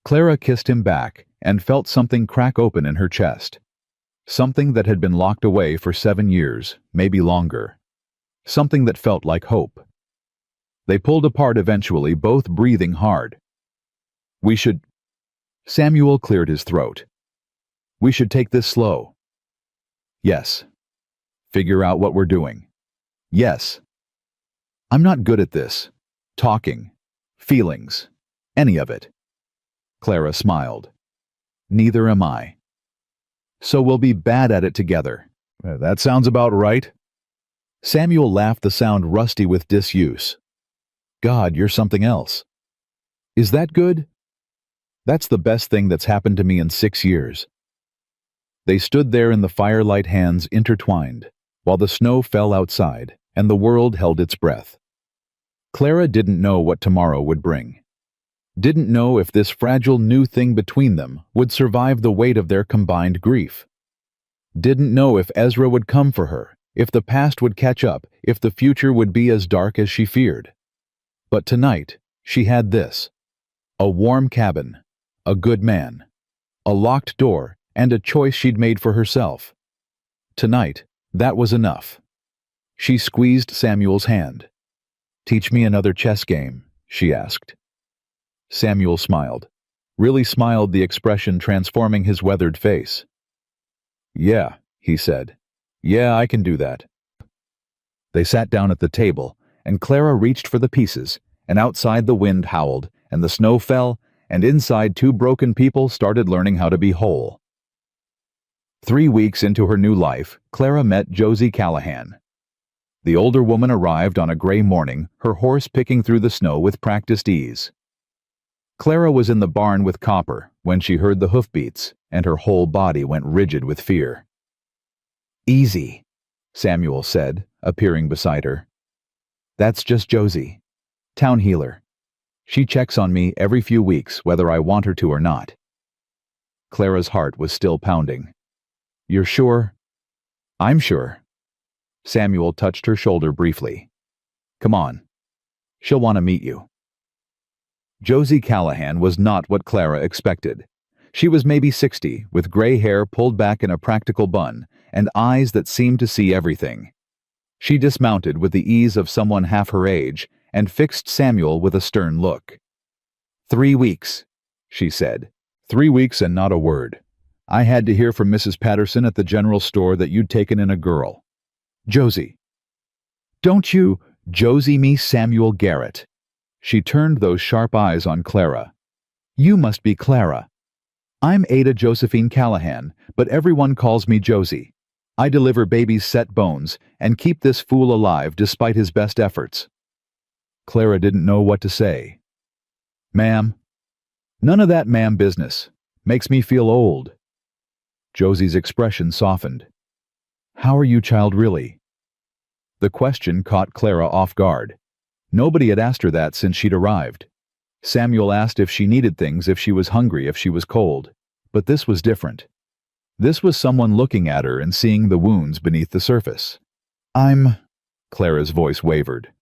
Clara kissed him back and felt something crack open in her chest. Something that had been locked away for 7 years, maybe longer. Something that felt like hope. They pulled apart eventually, both breathing hard. We should... Samuel cleared his throat. We should take this slow. Yes. Figure out what we're doing. Yes. I'm not good at this. Talking. Feelings. Any of it. Clara smiled. Neither am I. So we'll be bad at it together. That sounds about right. Samuel laughed, the sound rusty with disuse. God, you're something else. Is that good? That's the best thing that's happened to me in 6 years. They stood there in the firelight, hands intertwined, while the snow fell outside and the world held its breath. Clara didn't know what tomorrow would bring. Didn't know if this fragile new thing between them would survive the weight of their combined grief. Didn't know if Ezra would come for her, if the past would catch up, if the future would be as dark as she feared. But tonight, she had this. A warm cabin, a good man, a locked door, and a choice she'd made for herself. Tonight, that was enough. She squeezed Samuel's hand. Teach me another chess game, she asked. Samuel smiled. Really smiled, the expression transforming his weathered face. Yeah, he said. Yeah, I can do that. They sat down at the table, and Clara reached for the pieces, and outside the wind howled, and the snow fell, and inside 2 broken people started learning how to be whole. 3 weeks into her new life, Clara met Josie Callahan. The older woman arrived on a gray morning, her horse picking through the snow with practiced ease. Clara was in the barn with Copper when she heard the hoofbeats, and her whole body went rigid with fear. Easy, Samuel said, appearing beside her. That's just Josie. Town healer. She checks on me every few weeks, whether I want her to or not. Clara's heart was still pounding. You're sure? I'm sure. Samuel touched her shoulder briefly. Come on. She'll want to meet you. Josie Callahan was not what Clara expected. She was maybe 60, with gray hair pulled back in a practical bun, and eyes that seemed to see everything. She dismounted with the ease of someone half her age, and fixed Samuel with a stern look. 3 weeks, she said. 3 weeks and not a word. I had to hear from Mrs. Patterson at the general store that you'd taken in a girl. Josie. Don't you Josie me Samuel Garrett. She turned those sharp eyes on Clara. You must be Clara. I'm Ada Josephine Callahan, but everyone calls me Josie. I deliver baby's set bones and keep this fool alive despite his best efforts. Clara didn't know what to say. Ma'am. None of that ma'am business. Makes me feel old. Josie's expression softened. How are you, child, really? The question caught Clara off guard. Nobody had asked her that since she'd arrived. Samuel asked if she needed things, if she was hungry, if she was cold. But this was different. This was someone looking at her and seeing the wounds beneath the surface. Clara's voice wavered.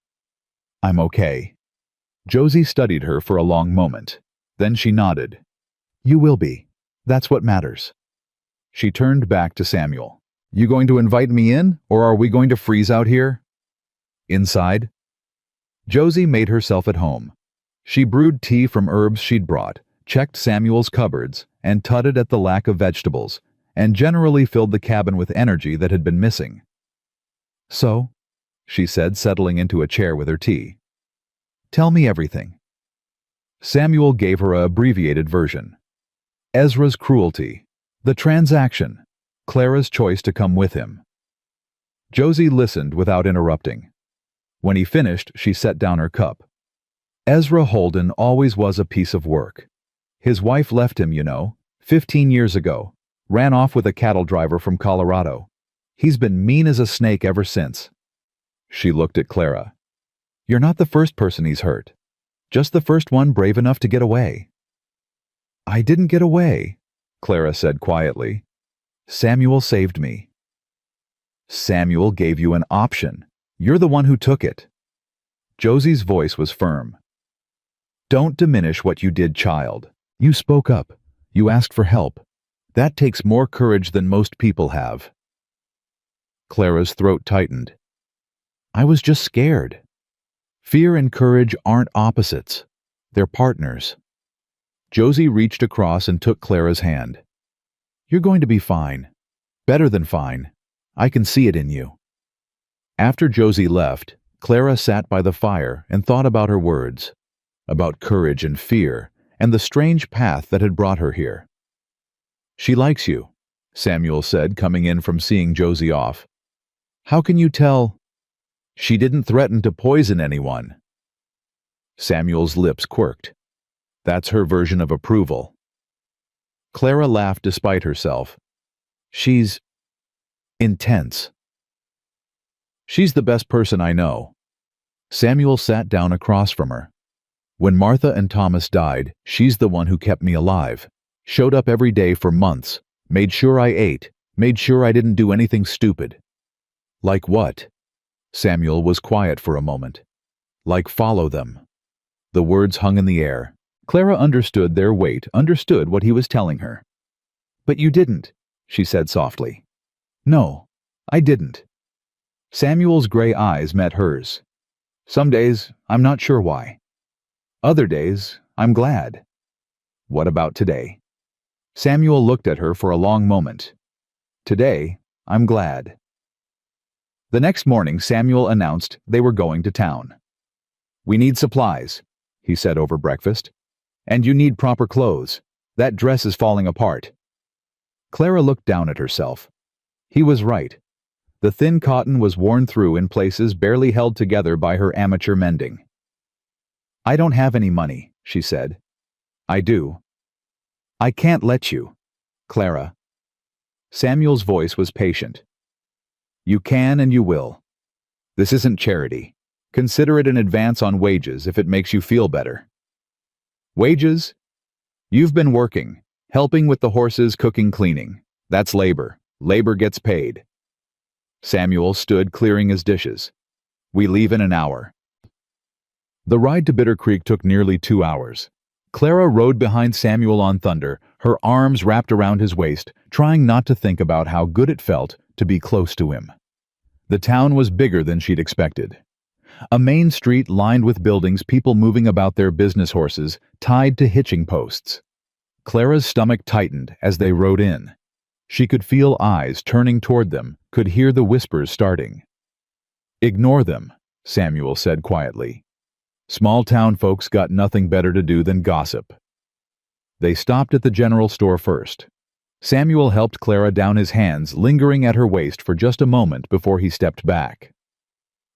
I'm okay. Josie studied her for a long moment. Then she nodded. You will be. That's what matters. She turned back to Samuel. You going to invite me in, or are we going to freeze out here? Inside? Josie made herself at home. She brewed tea from herbs she'd brought, checked Samuel's cupboards, and tutted at the lack of vegetables, and generally filled the cabin with energy that had been missing. So, she said, settling into a chair with her tea. Tell me everything. Samuel gave her an abbreviated version. Ezra's cruelty, the transaction, Clara's choice to come with him. Josie listened without interrupting. When he finished, she set down her cup. Ezra Holden always was a piece of work. His wife left him, 15 years ago, ran off with a cattle driver from Colorado. He's been mean as a snake ever since. She looked at Clara. You're not the first person he's hurt. Just the first one brave enough to get away. I didn't get away, Clara said quietly. Samuel saved me. Samuel gave you an option. You're the one who took it. Josie's voice was firm. Don't diminish what you did, child. You spoke up. You asked for help. That takes more courage than most people have. Clara's throat tightened. I was just scared. Fear and courage aren't opposites. They're partners. Josie reached across and took Clara's hand. You're going to be fine. Better than fine. I can see it in you. After Josie left, Clara sat by the fire and thought about her words, about courage and fear, and the strange path that had brought her here. She likes you, Samuel said, coming in from seeing Josie off. How can you tell? She didn't threaten to poison anyone. Samuel's lips quirked. That's her version of approval. Clara laughed despite herself. She's intense. She's the best person I know. Samuel sat down across from her. When Martha and Thomas died, she's the one who kept me alive. Showed up every day for months. Made sure I ate. Made sure I didn't do anything stupid. Like what? Samuel was quiet for a moment. Like follow them. The words hung in the air. Clara understood their weight, understood what he was telling her. But you didn't, she said softly. No, I didn't. Samuel's gray eyes met hers. Some days, I'm not sure why. Other days, I'm glad. What about today? Samuel looked at her for a long moment. Today, I'm glad. The next morning, Samuel announced they were going to town. We need supplies, he said over breakfast. And you need proper clothes. That dress is falling apart. Clara looked down at herself. He was right. The thin cotton was worn through in places barely held together by her amateur mending. I don't have any money, she said. I do. I can't let you, Clara. Samuel's voice was patient. You can and you will. This isn't charity. Consider it an advance on wages if it makes you feel better. Wages? You've been working, helping with the horses, cooking, cleaning. That's labor. Labor gets paid. Samuel stood clearing his dishes. We leave in an hour. The ride to Bitter Creek took nearly 2 hours. Clara rode behind Samuel on Thunder, her arms wrapped around his waist, trying not to think about how good it felt to be close to him. The town was bigger than she'd expected. A main street lined with buildings, people moving about their business horses, tied to hitching posts. Clara's stomach tightened as they rode in. She could feel eyes turning toward them, could hear the whispers starting. "Ignore them," Samuel said quietly. "Small-town folks got nothing better to do than gossip." They stopped at the general store first. Samuel helped Clara down his hands, lingering at her waist for just a moment before he stepped back.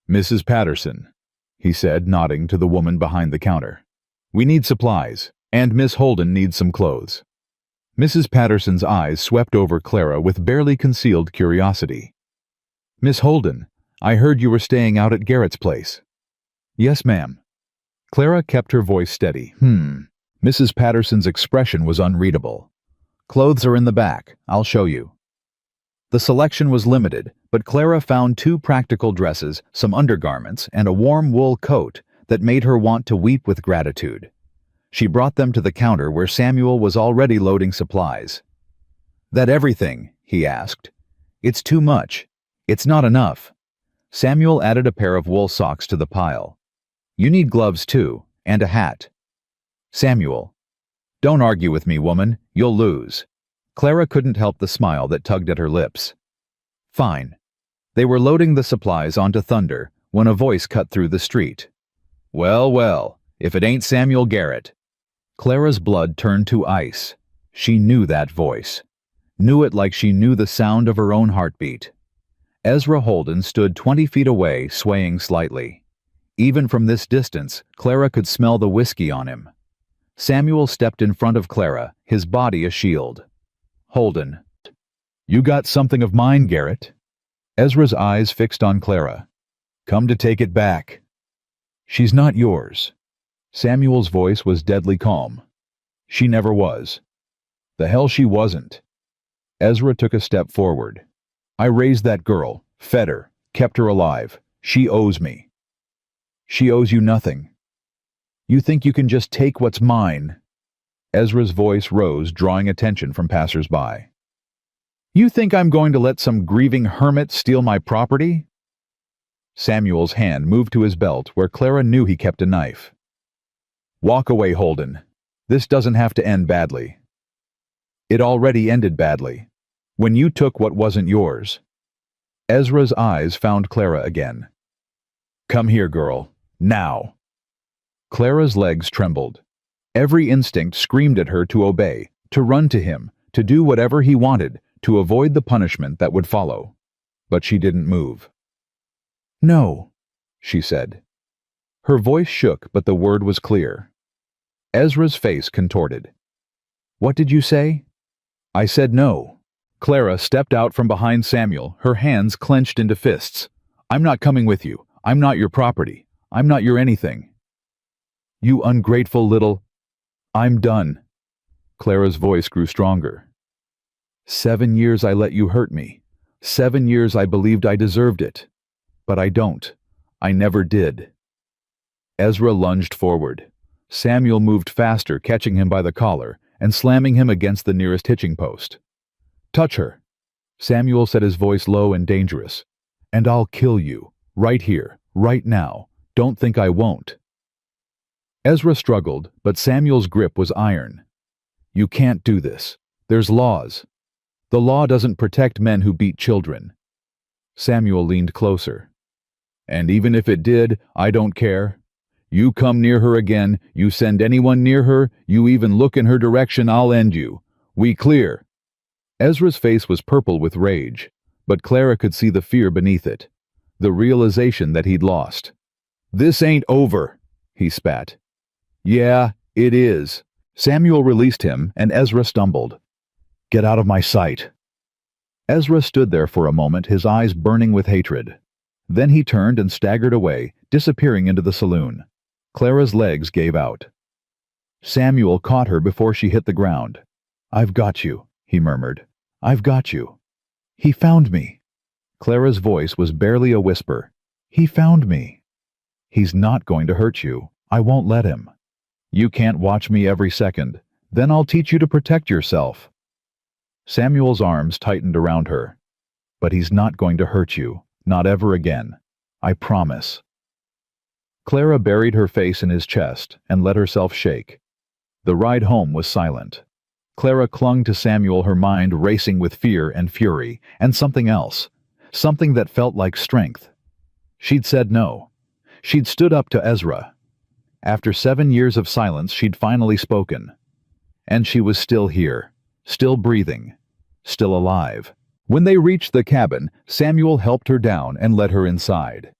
"Mrs. Patterson," he said, nodding to the woman behind the counter. "We need supplies, and Miss Holden needs some clothes." Mrs. Patterson's eyes swept over Clara with barely concealed curiosity. "Miss Holden, I heard you were staying out at Garrett's place." "Yes, ma'am." Clara kept her voice steady. Mrs. Patterson's expression was unreadable. "Clothes are in the back. I'll show you." The selection was limited, but Clara found 2 practical dresses, some undergarments, and a warm wool coat that made her want to weep with gratitude. She brought them to the counter where Samuel was already loading supplies. "That everything?" he asked. "It's too much. It's not enough." Samuel added a pair of wool socks to the pile. "You need gloves too, and a hat." "Samuel." "Don't argue with me, woman. You'll lose." Clara couldn't help the smile that tugged at her lips. "Fine." They were loading the supplies onto Thunder when a voice cut through the street. "Well, well, if it ain't Samuel Garrett." Clara's blood turned to ice. She knew that voice. Knew it like she knew the sound of her own heartbeat. Ezra Holden stood 20 feet away, swaying slightly. Even from this distance, Clara could smell the whiskey on him. Samuel stepped in front of Clara, his body a shield. "Holden." "You got something of mine, Garrett?" Ezra's eyes fixed on Clara. "Come to take it back." "She's not yours." Samuel's voice was deadly calm. "She never was." "The hell she wasn't." Ezra took a step forward. "I raised that girl, fed her, kept her alive. She owes me." "She owes you nothing." "You think you can just take what's mine?" Ezra's voice rose, drawing attention from passers-by. "You think I'm going to let some grieving hermit steal my property?" Samuel's hand moved to his belt where Clara knew he kept a knife. "Walk away, Holden. This doesn't have to end badly." "It already ended badly. When you took what wasn't yours." Ezra's eyes found Clara again. "Come here, girl. Now." Clara's legs trembled. Every instinct screamed at her to obey, to run to him, to do whatever he wanted, to avoid the punishment that would follow. But she didn't move. "No," she said. Her voice shook, but the word was clear. Ezra's face contorted. "What did you say?" "I said no." Clara stepped out from behind Samuel, her hands clenched into fists. "I'm not coming with you. I'm not your property. I'm not your anything." "You ungrateful little—" "I'm done." Clara's voice grew stronger. 7 years I let you hurt me. 7 years I believed I deserved it. But I don't. I never did. Ezra lunged forward. Samuel moved faster, catching him by the collar and slamming him against the nearest hitching post. "Touch her." Samuel said, his voice low and dangerous. "And I'll kill you. Right here. Right now. Don't think I won't." Ezra struggled, but Samuel's grip was iron. "You can't do this. There's laws. The law doesn't protect men who beat children." Samuel leaned closer. "And even if it did, I don't care. You come near her again, you send anyone near her, you even look in her direction, I'll end you. We clear." Ezra's face was purple with rage, but Clara could see the fear beneath it, the realization that he'd lost. "This ain't over," he spat. "Yeah, it is." Samuel released him, and Ezra stumbled. "Get out of my sight." Ezra stood there for a moment, his eyes burning with hatred. Then he turned and staggered away, disappearing into the saloon. Clara's legs gave out. Samuel caught her before she hit the ground. "I've got you," he murmured. "I've got you." "He found me." Clara's voice was barely a whisper. "He found me." "He's not going to hurt you. I won't let him." "You can't watch me every second. Then I'll teach you to protect yourself." Samuel's arms tightened around her. "But he's not going to hurt you. Not ever again. I promise." Clara buried her face in his chest and let herself shake. The ride home was silent. Clara clung to Samuel, her mind racing with fear and fury, and something else. Something that felt like strength. She'd said no. She'd stood up to Ezra. After 7 years of silence, she'd finally spoken. And she was still here, still breathing, still alive. When they reached the cabin, Samuel helped her down and led her inside.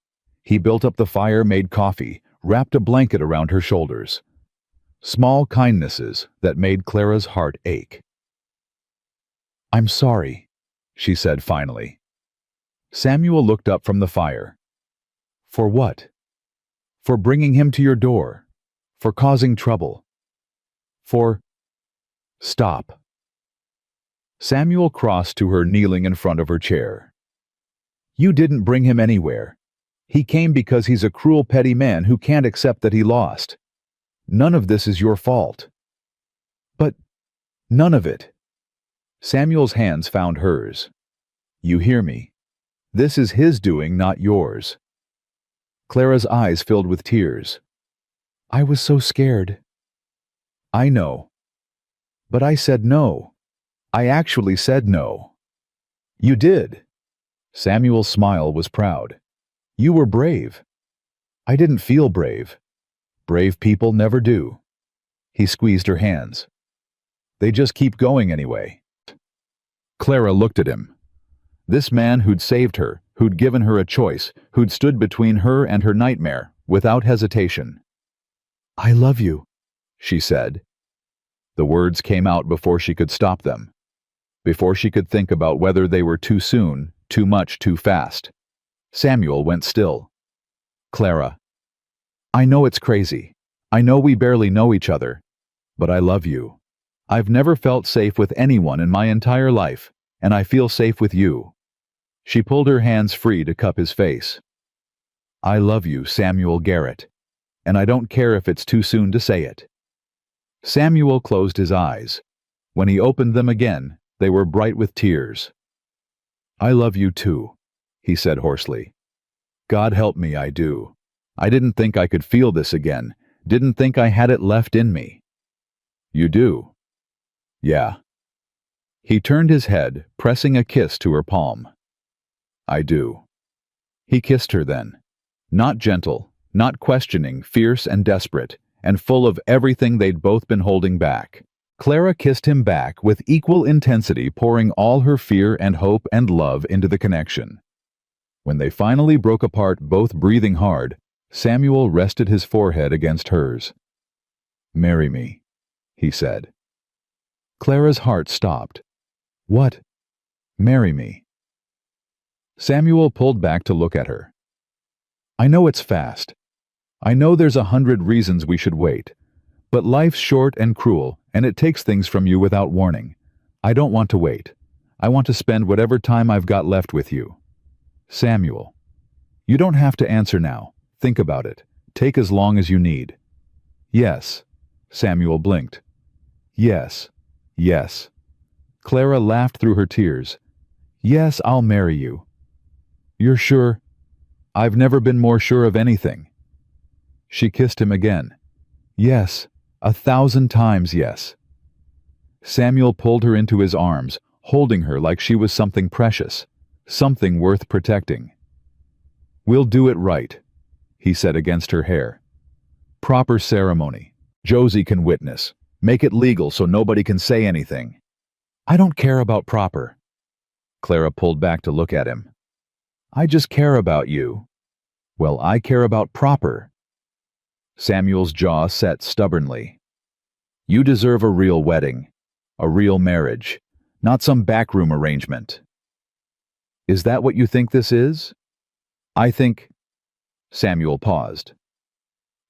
He built up the fire, made coffee, wrapped a blanket around her shoulders. Small kindnesses that made Clara's heart ache. "I'm sorry," she said finally. Samuel looked up from the fire. "For what?" "For bringing him to your door. For causing trouble. For—" "Stop." Samuel crossed to her, kneeling in front of her chair. "You didn't bring him anywhere. He came because he's a cruel, petty man who can't accept that he lost. None of this is your fault." "But none of it." Samuel's hands found hers. "You hear me? This is his doing, not yours." Clara's eyes filled with tears. "I was so scared." "I know. But I said no. I actually said no." "You did." Samuel's smile was proud. "You were brave." "I didn't feel brave. Brave people never do." He squeezed her hands. "They just keep going anyway." Clara looked at him. This man who'd saved her, who'd given her a choice, who'd stood between her and her nightmare, without hesitation. "I love you," she said. The words came out before she could stop them, before she could think about whether they were too soon, too much, too fast. Samuel went still. "Clara, I know it's crazy. I know we barely know each other. But I love you. I've never felt safe with anyone in my entire life, and I feel safe with you." She pulled her hands free to cup his face. "I love you, Samuel Garrett, and I don't care if it's too soon to say it." Samuel closed his eyes. When he opened them again, they were bright with tears. "I love you too," he said hoarsely. "God help me, I do. I didn't think I could feel this again, didn't think I had it left in me." "You do?" "Yeah." He turned his head, pressing a kiss to her palm. "I do." He kissed her then. Not gentle, not questioning, fierce and desperate, and full of everything they'd both been holding back. Clara kissed him back with equal intensity, pouring all her fear and hope and love into the connection. When they finally broke apart, both breathing hard, Samuel rested his forehead against hers. "Marry me," he said. Clara's heart stopped. "What?" "Marry me." Samuel pulled back to look at her. "I know it's fast. I know there's 100 reasons we should wait. But life's short and cruel, and it takes things from you without warning. I don't want to wait. I want to spend whatever time I've got left with you." "Samuel, you don't have to answer now. Think about it. Take as long as you need." "Yes." Samuel blinked. "Yes. Yes." Clara laughed through her tears. "Yes, I'll marry you." "You're sure?" "I've never been more sure of anything." She kissed him again. "Yes, 1,000 times yes." Samuel pulled her into his arms, holding her like she was something precious, something worth protecting. "We'll do it right," he said against her hair. "Proper ceremony. Josie can witness. Make it legal so nobody can say anything." "I don't care about proper." Clara pulled back to look at him. "I just care about you." "Well, I care about proper." Samuel's jaw set stubbornly. "You deserve a real wedding, a real marriage, not some backroom arrangement." "Is that what you think this is?" "I think—" Samuel paused.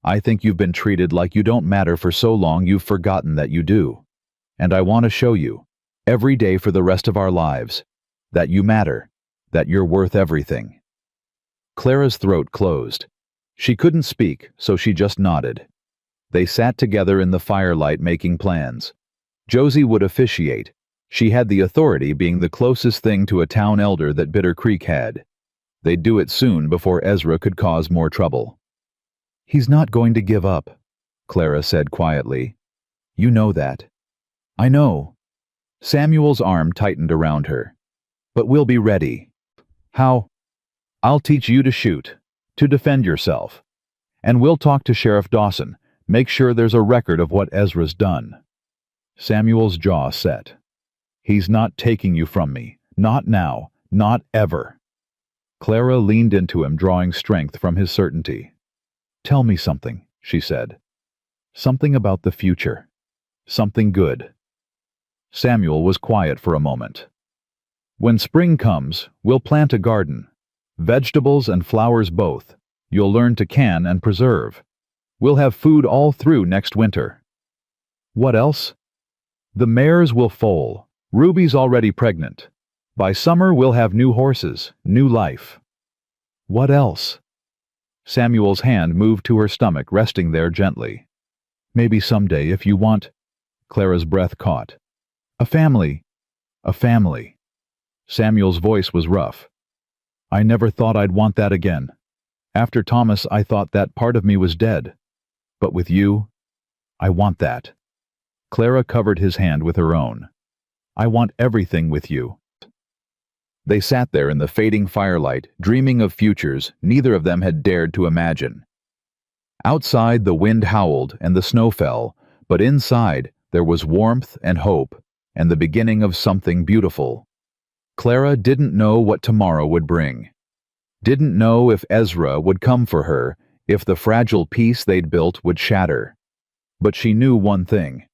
"I think you've been treated like you don't matter for so long you've forgotten that you do. And I want to show you, every day for the rest of our lives, that you matter, that you're worth everything." Clara's throat closed. She couldn't speak, so she just nodded. They sat together in the firelight making plans. Josie would officiate. She had the authority, being the closest thing to a town elder that Bitter Creek had. They'd do it soon before Ezra could cause more trouble. "He's not going to give up," Clara said quietly. "You know that." I know. Samuel's arm tightened around her. But we'll be ready. How? I'll teach you to shoot, to defend yourself. And we'll talk to Sheriff Dawson, make sure there's a record of what Ezra's done. Samuel's jaw set. He's not taking you from me. Not now. Not ever. Clara leaned into him, drawing strength from his certainty. Tell me something, she said. Something about the future. Something good. Samuel was quiet for a moment. When spring comes, we'll plant a garden. Vegetables and flowers both. You'll learn to can and preserve. We'll have food all through next winter. What else? The mares will foal. Ruby's already pregnant. By summer we'll have new horses, new life. What else? Samuel's hand moved to her stomach, resting there gently. Maybe someday, if you want. Clara's breath caught. A family. A family. Samuel's voice was rough. I never thought I'd want that again. After Thomas, I thought that part of me was dead. But with you, I want that. Clara covered his hand with her own. I want everything with you. They sat there in the fading firelight, dreaming of futures neither of them had dared to imagine. Outside the wind howled and the snow fell, but inside there was warmth and hope, and the beginning of something beautiful. Clara didn't know what tomorrow would bring. Didn't know if Ezra would come for her, if the fragile peace they'd built would shatter. But she knew one thing.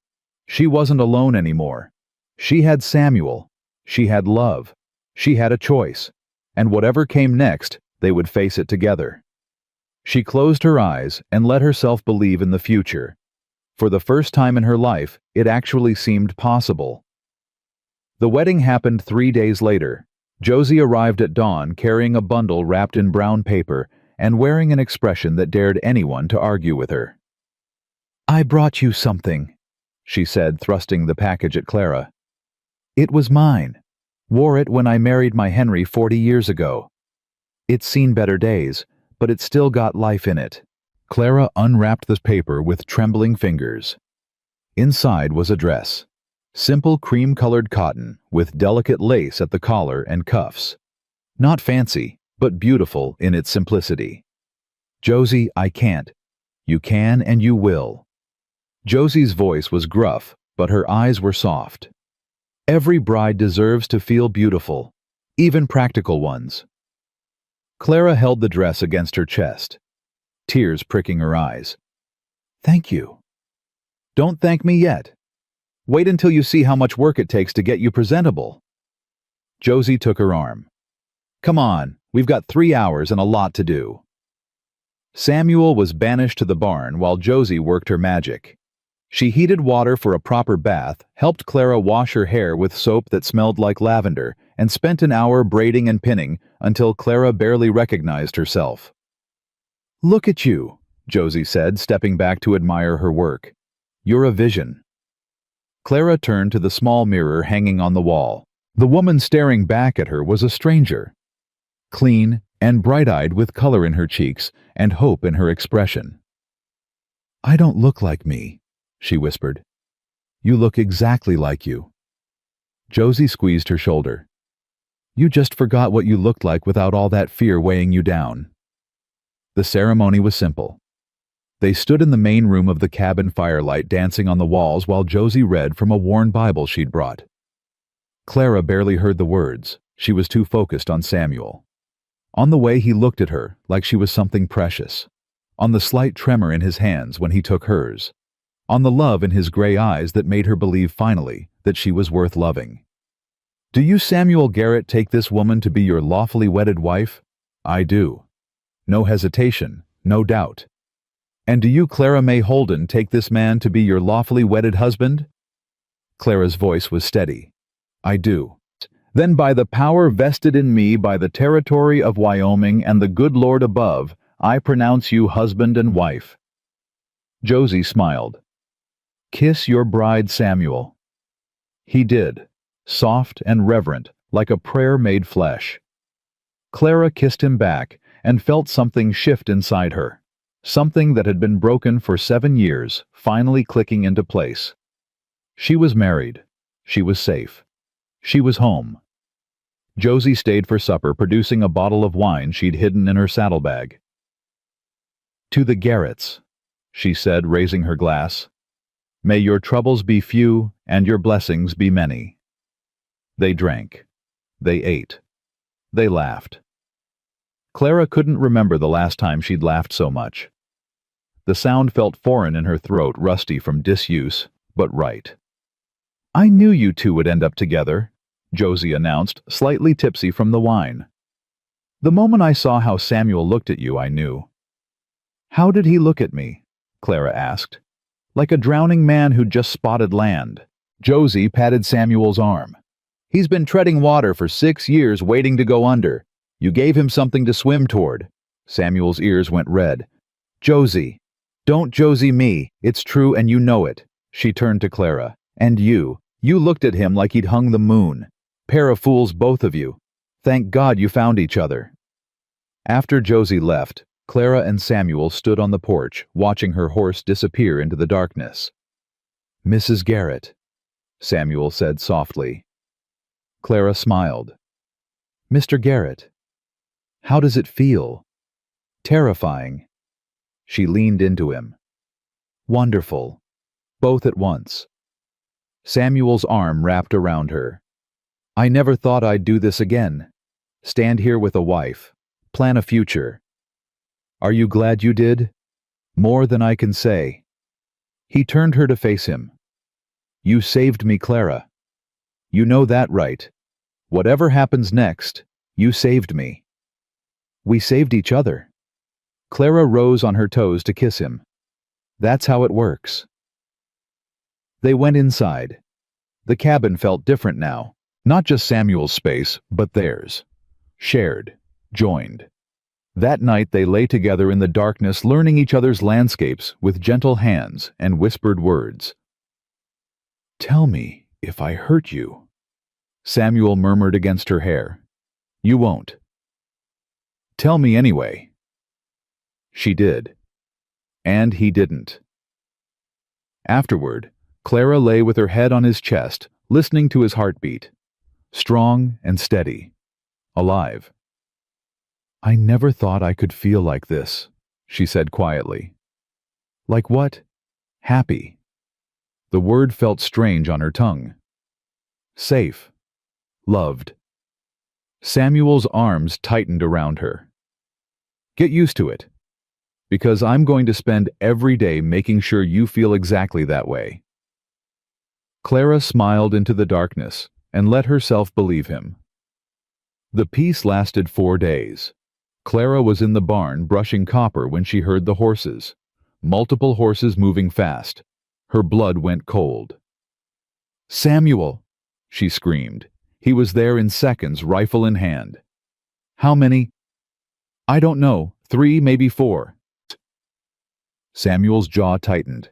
She wasn't alone anymore. She had Samuel. She had love. She had a choice. And whatever came next, they would face it together. She closed her eyes and let herself believe in the future. For the first time in her life, it actually seemed possible. The wedding happened 3 days later. Josie arrived at dawn carrying a bundle wrapped in brown paper and wearing an expression that dared anyone to argue with her. I brought you something, she said, thrusting the package at Clara. It was mine. Wore it when I married my Henry 40 years ago. It's seen better days, but it's still got life in it. Clara unwrapped the paper with trembling fingers. Inside was a dress. Simple cream-colored cotton with delicate lace at the collar and cuffs. Not fancy, but beautiful in its simplicity. Josie, I can't. You can and you will. Josie's voice was gruff, but her eyes were soft. Every bride deserves to feel beautiful, even practical ones. Clara held the dress against her chest, tears pricking her eyes. Thank you. Don't thank me yet. Wait until you see how much work it takes to get you presentable. Josie took her arm. Come on, we've got 3 hours and a lot to do. Samuel was banished to the barn while Josie worked her magic. She heated water for a proper bath, helped Clara wash her hair with soap that smelled like lavender, and spent an hour braiding and pinning until Clara barely recognized herself. Look at you, Josie said, stepping back to admire her work. You're a vision. Clara turned to the small mirror hanging on the wall. The woman staring back at her was a stranger. Clean and bright-eyed with color in her cheeks and hope in her expression. I don't look like me, she whispered. You look exactly like you. Josie squeezed her shoulder. You just forgot what you looked like without all that fear weighing you down. The ceremony was simple. They stood in the main room of the cabin firelight, dancing on the walls while Josie read from a worn Bible she'd brought. Clara barely heard the words. She was too focused on Samuel. On the way he looked at her like she was something precious. On the slight tremor in his hands when he took hers. On the love in his gray eyes that made her believe finally that she was worth loving. Do you, Samuel Garrett, take this woman to be your lawfully wedded wife? I do. No hesitation, no doubt. And do you, Clara May Holden, take this man to be your lawfully wedded husband? Clara's voice was steady. I do. Then by the power vested in me by the territory of Wyoming and the good Lord above, I pronounce you husband and wife. Josie smiled. Kiss your bride, Samuel. He did, soft and reverent, like a prayer made flesh. Clara kissed him back and felt something shift inside her. Something that had been broken for 7 years, finally clicking into place. She was married. She was safe. She was home. Josie stayed for supper, producing a bottle of wine she'd hidden in her saddlebag. "To the Garretts," she said, raising her glass. "May your troubles be few and your blessings be many." They drank. They ate. They laughed. Clara couldn't remember the last time she'd laughed so much. The sound felt foreign in her throat, rusty from disuse, but right. "I knew you two would end up together," Josie announced, slightly tipsy from the wine. "The moment I saw how Samuel looked at you, I knew." "How did he look at me?" Clara asked. "Like a drowning man who'd just spotted land." Josie patted Samuel's arm. "He's been treading water for 6 years, waiting to go under. You gave him something to swim toward." Samuel's ears went red. "Josie, don't Josie me. It's true and you know it." She turned to Clara. "And you looked at him like he'd hung the moon. Pair of fools, both of you. Thank God you found each other." After Josie left, Clara and Samuel stood on the porch, watching her horse disappear into the darkness. "Mrs. Garrett," Samuel said softly. Clara smiled. "Mr. Garrett, how does it feel?" "Terrifying." She leaned into him. "Wonderful." Both at once. Samuel's arm wrapped around her. "I never thought I'd do this again. Stand here with a wife. Plan a future. Are you glad you did?" "More than I can say." He turned her to face him. "You saved me, Clara. You know that, right? Whatever happens next, you saved me." "We saved each other." Clara rose on her toes to kiss him. "That's how it works." They went inside. The cabin felt different now. Not just Samuel's space, but theirs. Shared. Joined. That night they lay together in the darkness, learning each other's landscapes with gentle hands and whispered words. "Tell me if I hurt you," Samuel murmured against her hair. "You won't." "Tell me anyway." She did. And he didn't. Afterward, Clara lay with her head on his chest, listening to his heartbeat. Strong and steady. Alive. "I never thought I could feel like this," she said quietly. "Like what?" "Happy." The word felt strange on her tongue. "Safe. Loved." Samuel's arms tightened around her. "Get used to it. Because I'm going to spend every day making sure you feel exactly that way." Clara smiled into the darkness and let herself believe him. The peace lasted 4 days. Clara was in the barn brushing copper when she heard the horses. Multiple horses moving fast. Her blood went cold. "Samuel!" she screamed. He was there in seconds, rifle in hand. "How many?" "I don't know. 3, maybe 4. Samuel's jaw tightened.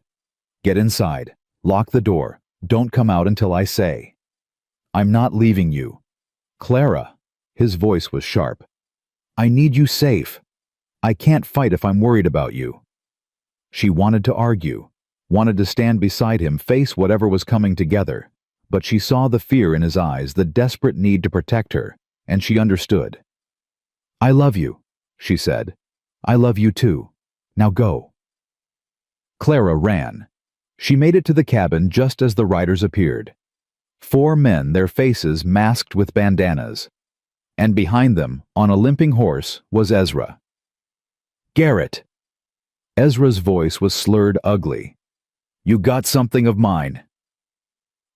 "Get inside. Lock the door. Don't come out until I say." "I'm not leaving you." "Clara." His voice was sharp. "I need you safe. I can't fight if I'm worried about you." She wanted to argue, wanted to stand beside him, face whatever was coming together, but she saw the fear in his eyes, the desperate need to protect her, and she understood. "I love you," she said. "I love you too. Now go." Clara ran. She made it to the cabin just as the riders appeared. 4 men, their faces masked with bandanas. And behind them, on a limping horse, was Ezra. "Garrett!" Ezra's voice was slurred ugly. "You got something of mine."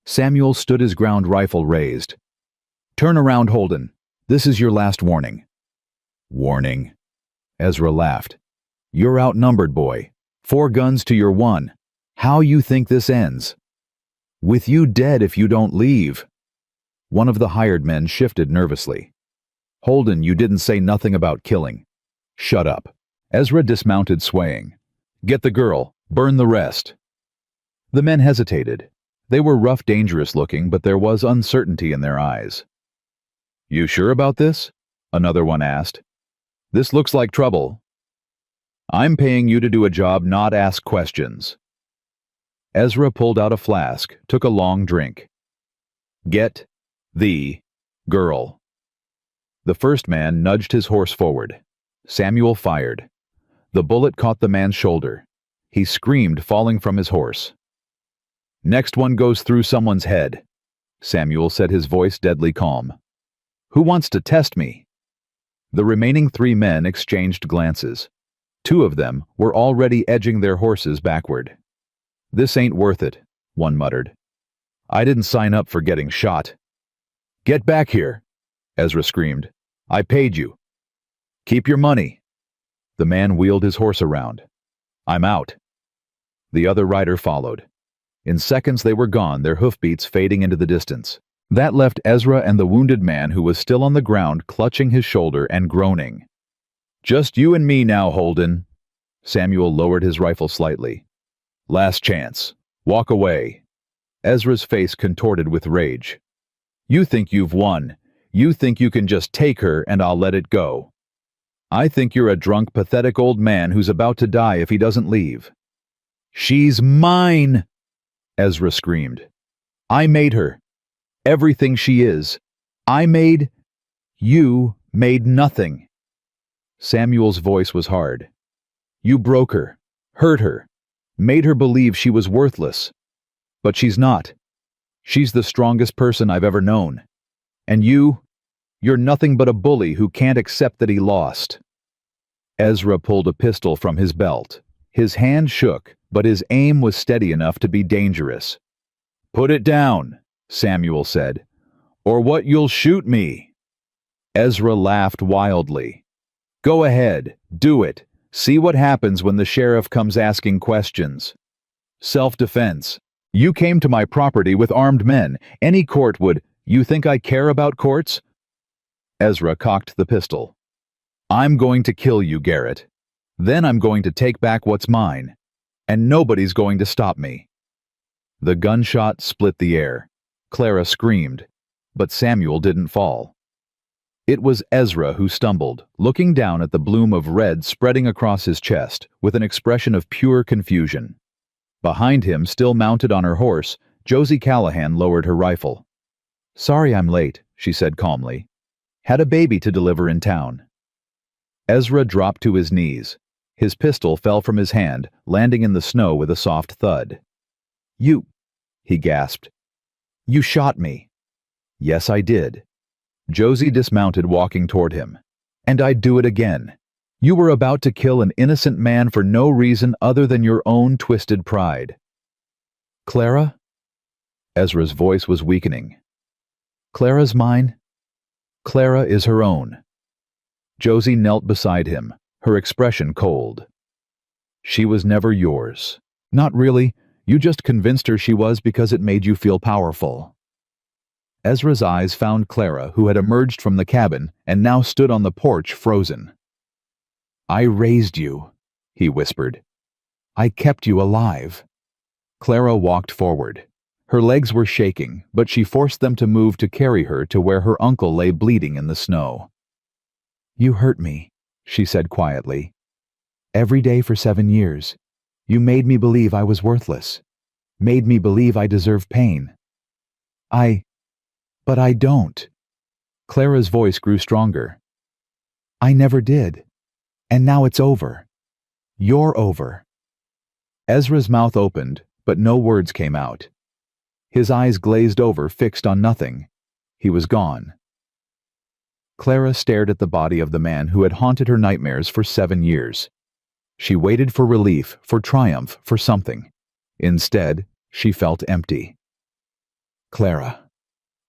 Samuel stood his ground, rifle raised. "Turn around, Holden. This is your last warning." "Warning?" Ezra laughed. "You're outnumbered, boy. 4 guns to your 1. How you think this ends?" "With you dead if you don't leave." One of the hired men shifted nervously. "Holden, you didn't say nothing about killing." "Shut up." Ezra dismounted, swaying. "Get the girl. Burn the rest." The men hesitated. They were rough, dangerous looking, but there was uncertainty in their eyes. "You sure about this?" another one asked. "This looks like trouble." "I'm paying you to do a job, not ask questions." Ezra pulled out a flask, took a long drink. Get the girl. The first man nudged his horse forward. Samuel fired. The bullet caught the man's shoulder. He screamed, falling from his horse. Next one goes through someone's head. Samuel said, his voice deadly calm. Who wants to test me? The remaining 3 men exchanged glances. 2 of them were already edging their horses backward. This ain't worth it, one muttered. I didn't sign up for getting shot. Get back here, Ezra screamed. I paid you. Keep your money. The man wheeled his horse around. I'm out. The other rider followed. In seconds they were gone, their hoofbeats fading into the distance. That left Ezra and the wounded man who was still on the ground clutching his shoulder and groaning. Just you and me now, Holden. Samuel lowered his rifle slightly. Last chance. Walk away. Ezra's face contorted with rage. You think you've won. You think you can just take her and I'll let it go. I think you're a drunk, pathetic old man who's about to die if he doesn't leave. She's mine, Ezra screamed. I made her. Everything she is. You made nothing. Samuel's voice was hard. You broke her, hurt her, made her believe she was worthless. But she's not. She's the strongest person I've ever known. And you're nothing but a bully who can't accept that he lost. Ezra pulled a pistol from his belt. His hand shook, but his aim was steady enough to be dangerous. Put it down, Samuel said, or what you'll shoot me. Ezra laughed wildly. Go ahead, do it. See what happens when the sheriff comes asking questions. Self-defense. You came to my property with armed men. Any court would. You think I care about courts? Ezra cocked the pistol. I'm going to kill you, Garrett. Then I'm going to take back what's mine. And nobody's going to stop me. The gunshot split the air. Clara screamed, but Samuel didn't fall. It was Ezra who stumbled, looking down at the bloom of red spreading across his chest with an expression of pure confusion. Behind him, still mounted on her horse, Josie Callahan lowered her rifle. Sorry I'm late, she said calmly. Had a baby to deliver in town. Ezra dropped to his knees. His pistol fell from his hand, landing in the snow with a soft thud. You, he gasped. You shot me. Yes, I did. Josie dismounted, walking toward him. And I'd do it again. You were about to kill an innocent man for no reason other than your own twisted pride. Clara? Ezra's voice was weakening. Clara's mine? Clara is her own. Josie knelt beside him, her expression cold. She was never yours. Not really. You just convinced her she was because it made you feel powerful. Ezra's eyes found Clara, who had emerged from the cabin and now stood on the porch, frozen. I raised you, he whispered. I kept you alive. Clara walked forward. Her legs were shaking, but she forced them to move to carry her to where her uncle lay bleeding in the snow. You hurt me, she said quietly. Every day for 7 years. You made me believe I was worthless. Made me believe I deserved pain. But I don't. Clara's voice grew stronger. I never did. And now it's over. You're over. Ezra's mouth opened, but no words came out. His eyes glazed over, fixed on nothing. He was gone. Clara stared at the body of the man who had haunted her nightmares for 7 years. She waited for relief, for triumph, for something. Instead, she felt empty. Clara.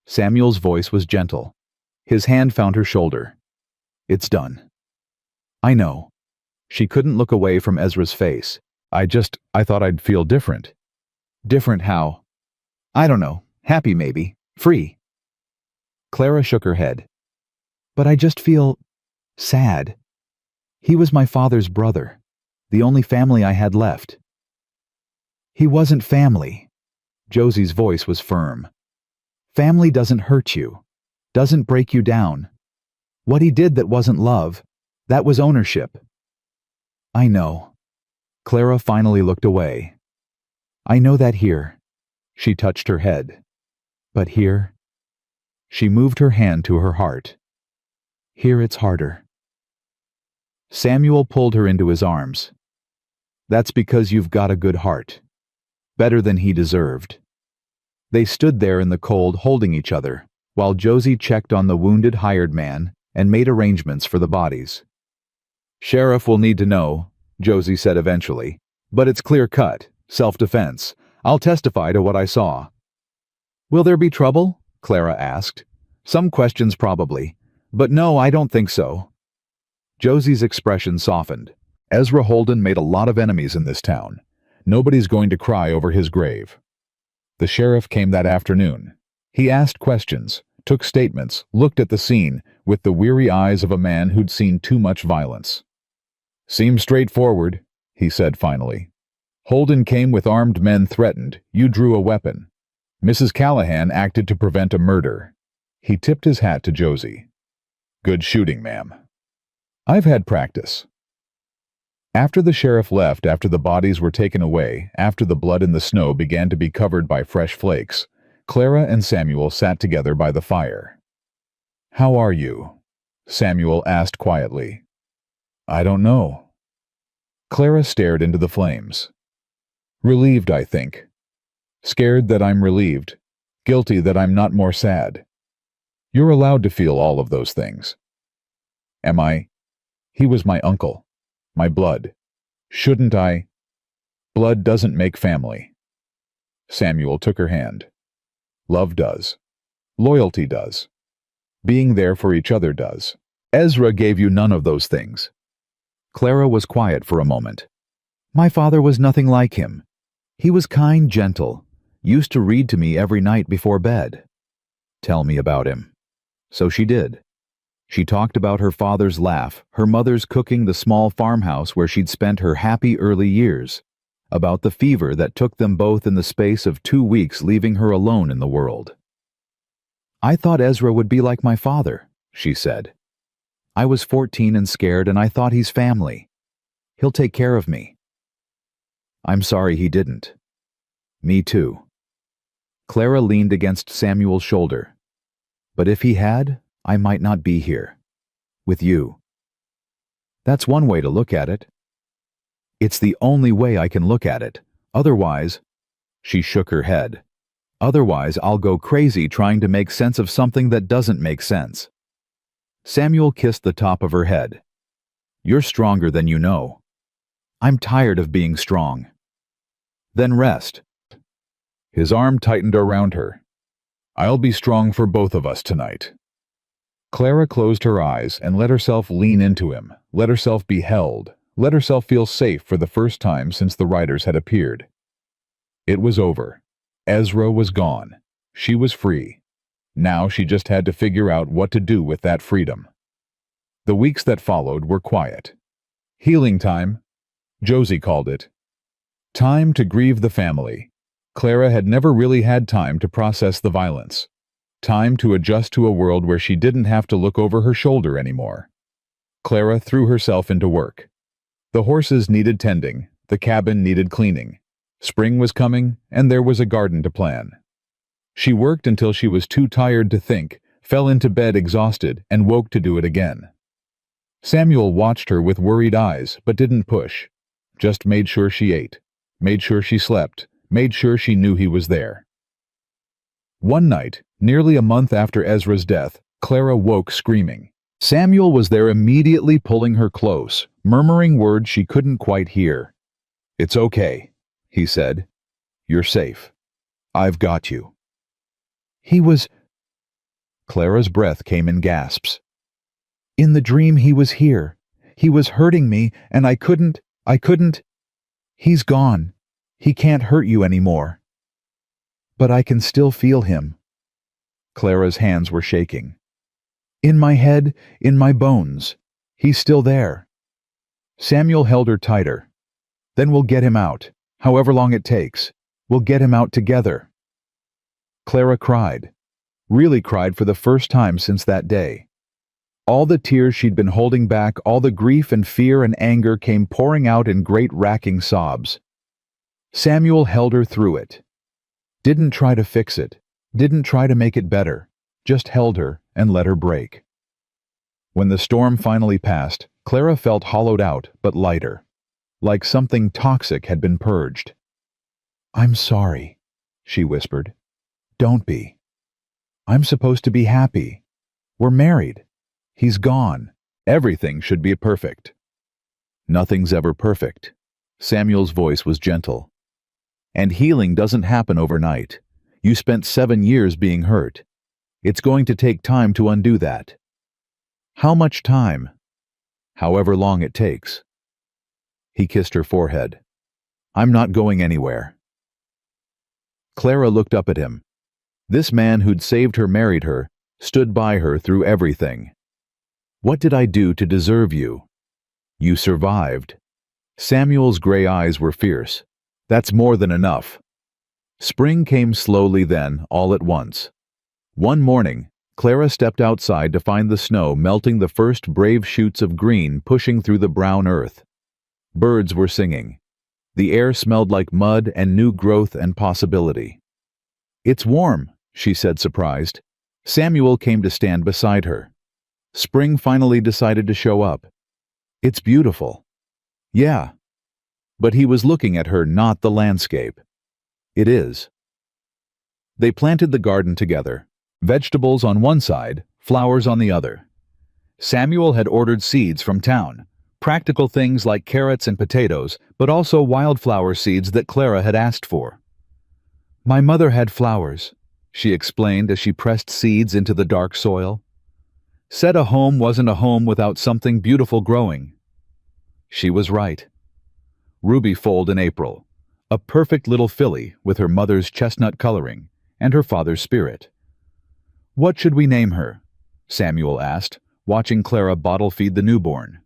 Samuel's voice was gentle. His hand found her shoulder. It's done. I know. She couldn't look away from Ezra's face. I thought I'd feel different. Different how? I don't know. Happy maybe. Free. Clara shook her head. But I just feel sad. He was my father's brother, the only family I had left. He wasn't family. Josie's voice was firm. Family doesn't hurt you, doesn't break you down. What he did that wasn't love, that was ownership. I know. Clara finally looked away. I know that here. She touched her head. But here? She moved her hand to her heart. Here it's harder. Samuel pulled her into his arms. That's because you've got a good heart. Better than he deserved. They stood there in the cold holding each other, while Josie checked on the wounded hired man and made arrangements for the bodies. Sheriff will need to know, Josie said eventually, but it's clear-cut, self-defense. I'll testify to what I saw. Will there be trouble? Clara asked. Some questions probably, but no, I don't think so. Josie's expression softened. Ezra Holden made a lot of enemies in this town. Nobody's going to cry over his grave. The sheriff came that afternoon. He asked questions, took statements, looked at the scene with the weary eyes of a man who'd seen too much violence. Seems straightforward, he said finally. Holden came with armed men threatened. You drew a weapon. Mrs. Callahan acted to prevent a murder. He tipped his hat to Josie. Good shooting, ma'am. I've had practice. After the sheriff left, after the bodies were taken away, after the blood in the snow began to be covered by fresh flakes, Clara and Samuel sat together by the fire. How are you? Samuel asked quietly. I don't know. Clara stared into the flames. Relieved, I think. Scared that I'm relieved. Guilty that I'm not more sad. You're allowed to feel all of those things. Am I? He was my uncle. My blood. Shouldn't I? Blood doesn't make family. Samuel took her hand. Love does. Loyalty does. Being there for each other does. Ezra gave you none of those things. Clara was quiet for a moment. My father was nothing like him. He was kind, gentle, used to read to me every night before bed. Tell me about him. So she did. She talked about her father's laugh, her mother's cooking the small farmhouse where she'd spent her happy early years, about the fever that took them both in the space of 2 weeks, leaving her alone in the world. I thought Ezra would be like my father, she said. I was 14 and scared, and I thought he's family. He'll take care of me. I'm sorry he didn't. Me too. Clara leaned against Samuel's shoulder. But if he had, I might not be here. With you. That's one way to look at it. It's the only way I can look at it. Otherwise, she shook her head. Otherwise, I'll go crazy trying to make sense of something that doesn't make sense. Samuel kissed the top of her head. You're stronger than you know. I'm tired of being strong. Then rest. His arm tightened around her. I'll be strong for both of us tonight. Clara closed her eyes and let herself lean into him, let herself be held, let herself feel safe for the first time since the riders had appeared. It was over. Ezra was gone. She was free. Now she just had to figure out what to do with that freedom. The weeks that followed were quiet. Healing time, Josie called it. Time to grieve the family. Clara had never really had time to process the violence. Time to adjust to a world where she didn't have to look over her shoulder anymore. Clara threw herself into work. The horses needed tending, the cabin needed cleaning. Spring was coming, and there was a garden to plan. She worked until she was too tired to think, fell into bed exhausted, and woke to do it again. Samuel watched her with worried eyes, but didn't push. Just made sure she ate, made sure she slept, made sure she knew he was there. One night, nearly a month after Ezra's death, Clara woke screaming. Samuel was there immediately, pulling her close, murmuring words she couldn't quite hear. It's okay, he said. You're safe. I've got you. He was... Clara's breath came in gasps. In the dream he was here. He was hurting me, and I couldn't... He's gone. He can't hurt you anymore. But I can still feel him. Clara's hands were shaking. In my head, in my bones. He's still there. Samuel held her tighter. Then we'll get him out, however long it takes. We'll get him out together. Clara cried. Really cried for the first time since that day. All the tears she'd been holding back, all the grief and fear and anger came pouring out in great racking sobs. Samuel held her through it. Didn't try to fix it. Didn't try to make it better. Just held her and let her break. When the storm finally passed, Clara felt hollowed out but lighter, like something toxic had been purged. "I'm sorry," she whispered. "Don't be. I'm supposed to be happy. We're married. He's gone. Everything should be perfect." "Nothing's ever perfect." Samuel's voice was gentle. "And healing doesn't happen overnight. You spent 7 years being hurt. It's going to take time to undo that." "How much time?" "However long it takes." He kissed her forehead. "I'm not going anywhere." Clara looked up at him. This man who'd saved her, married her, stood by her through everything. "What did I do to deserve you?" "You survived." Samuel's gray eyes were fierce. "That's more than enough." Spring came slowly then, all at once. One morning, Clara stepped outside to find the snow melting the first brave shoots of green pushing through the brown earth. Birds were singing. The air smelled like mud and new growth and possibility. "It's warm," she said, surprised. Samuel came to stand beside her. Spring finally decided to show up. "It's beautiful." "Yeah." But he was looking at her, not the landscape. "It is." They planted the garden together. Vegetables on one side, flowers on the other. Samuel had ordered seeds from town. Practical things like carrots and potatoes, but also wildflower seeds that Clara had asked for. "My mother had flowers," she explained as she pressed seeds into the dark soil. "Said a home wasn't a home without something beautiful growing." She was right. Ruby foaled in April, a perfect little filly with her mother's chestnut coloring and her father's spirit. "What should we name her?" Samuel asked, watching Clara bottle feed the newborn.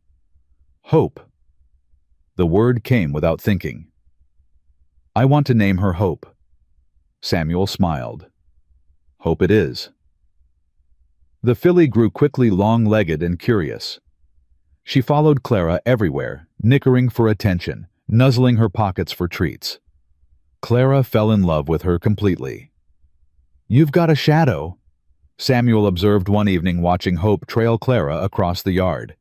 "Hope." The word came without thinking. "I want to name her Hope." Samuel smiled. "Hope it is." The filly grew quickly long-legged and curious. She followed Clara everywhere, nickering for attention, nuzzling her pockets for treats. Clara fell in love with her completely. "You've got a shadow," Samuel observed one evening watching Hope trail Clara across the yard.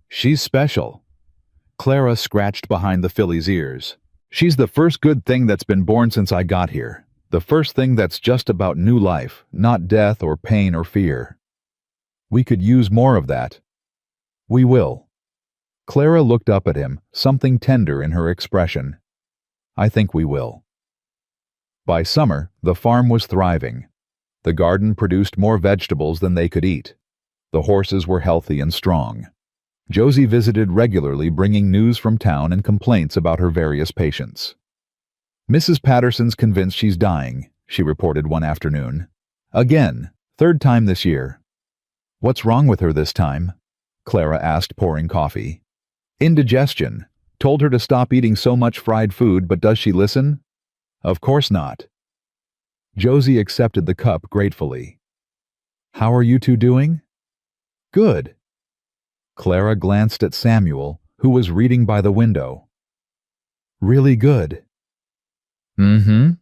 "She's special." Clara scratched behind the filly's ears. "She's the first good thing that's been born since I got here. The first thing that's just about new life, not death or pain or fear." "We could use more of that." "We will." Clara looked up at him, something tender in her expression. "I think we will." By summer, the farm was thriving. The garden produced more vegetables than they could eat. The horses were healthy and strong. Josie visited regularly, bringing news from town and complaints about her various patients. "Mrs. Patterson's convinced she's dying," she reported one afternoon. "Again, 3rd time this year." "What's wrong with her this time?" Clara asked, pouring coffee. "Indigestion. Told her to stop eating so much fried food, but does she listen?" "Of course not." Josie accepted the cup gratefully. "How are you two doing?" "Good." Clara glanced at Samuel, who was reading by the window. "Really good." "Mm-hmm."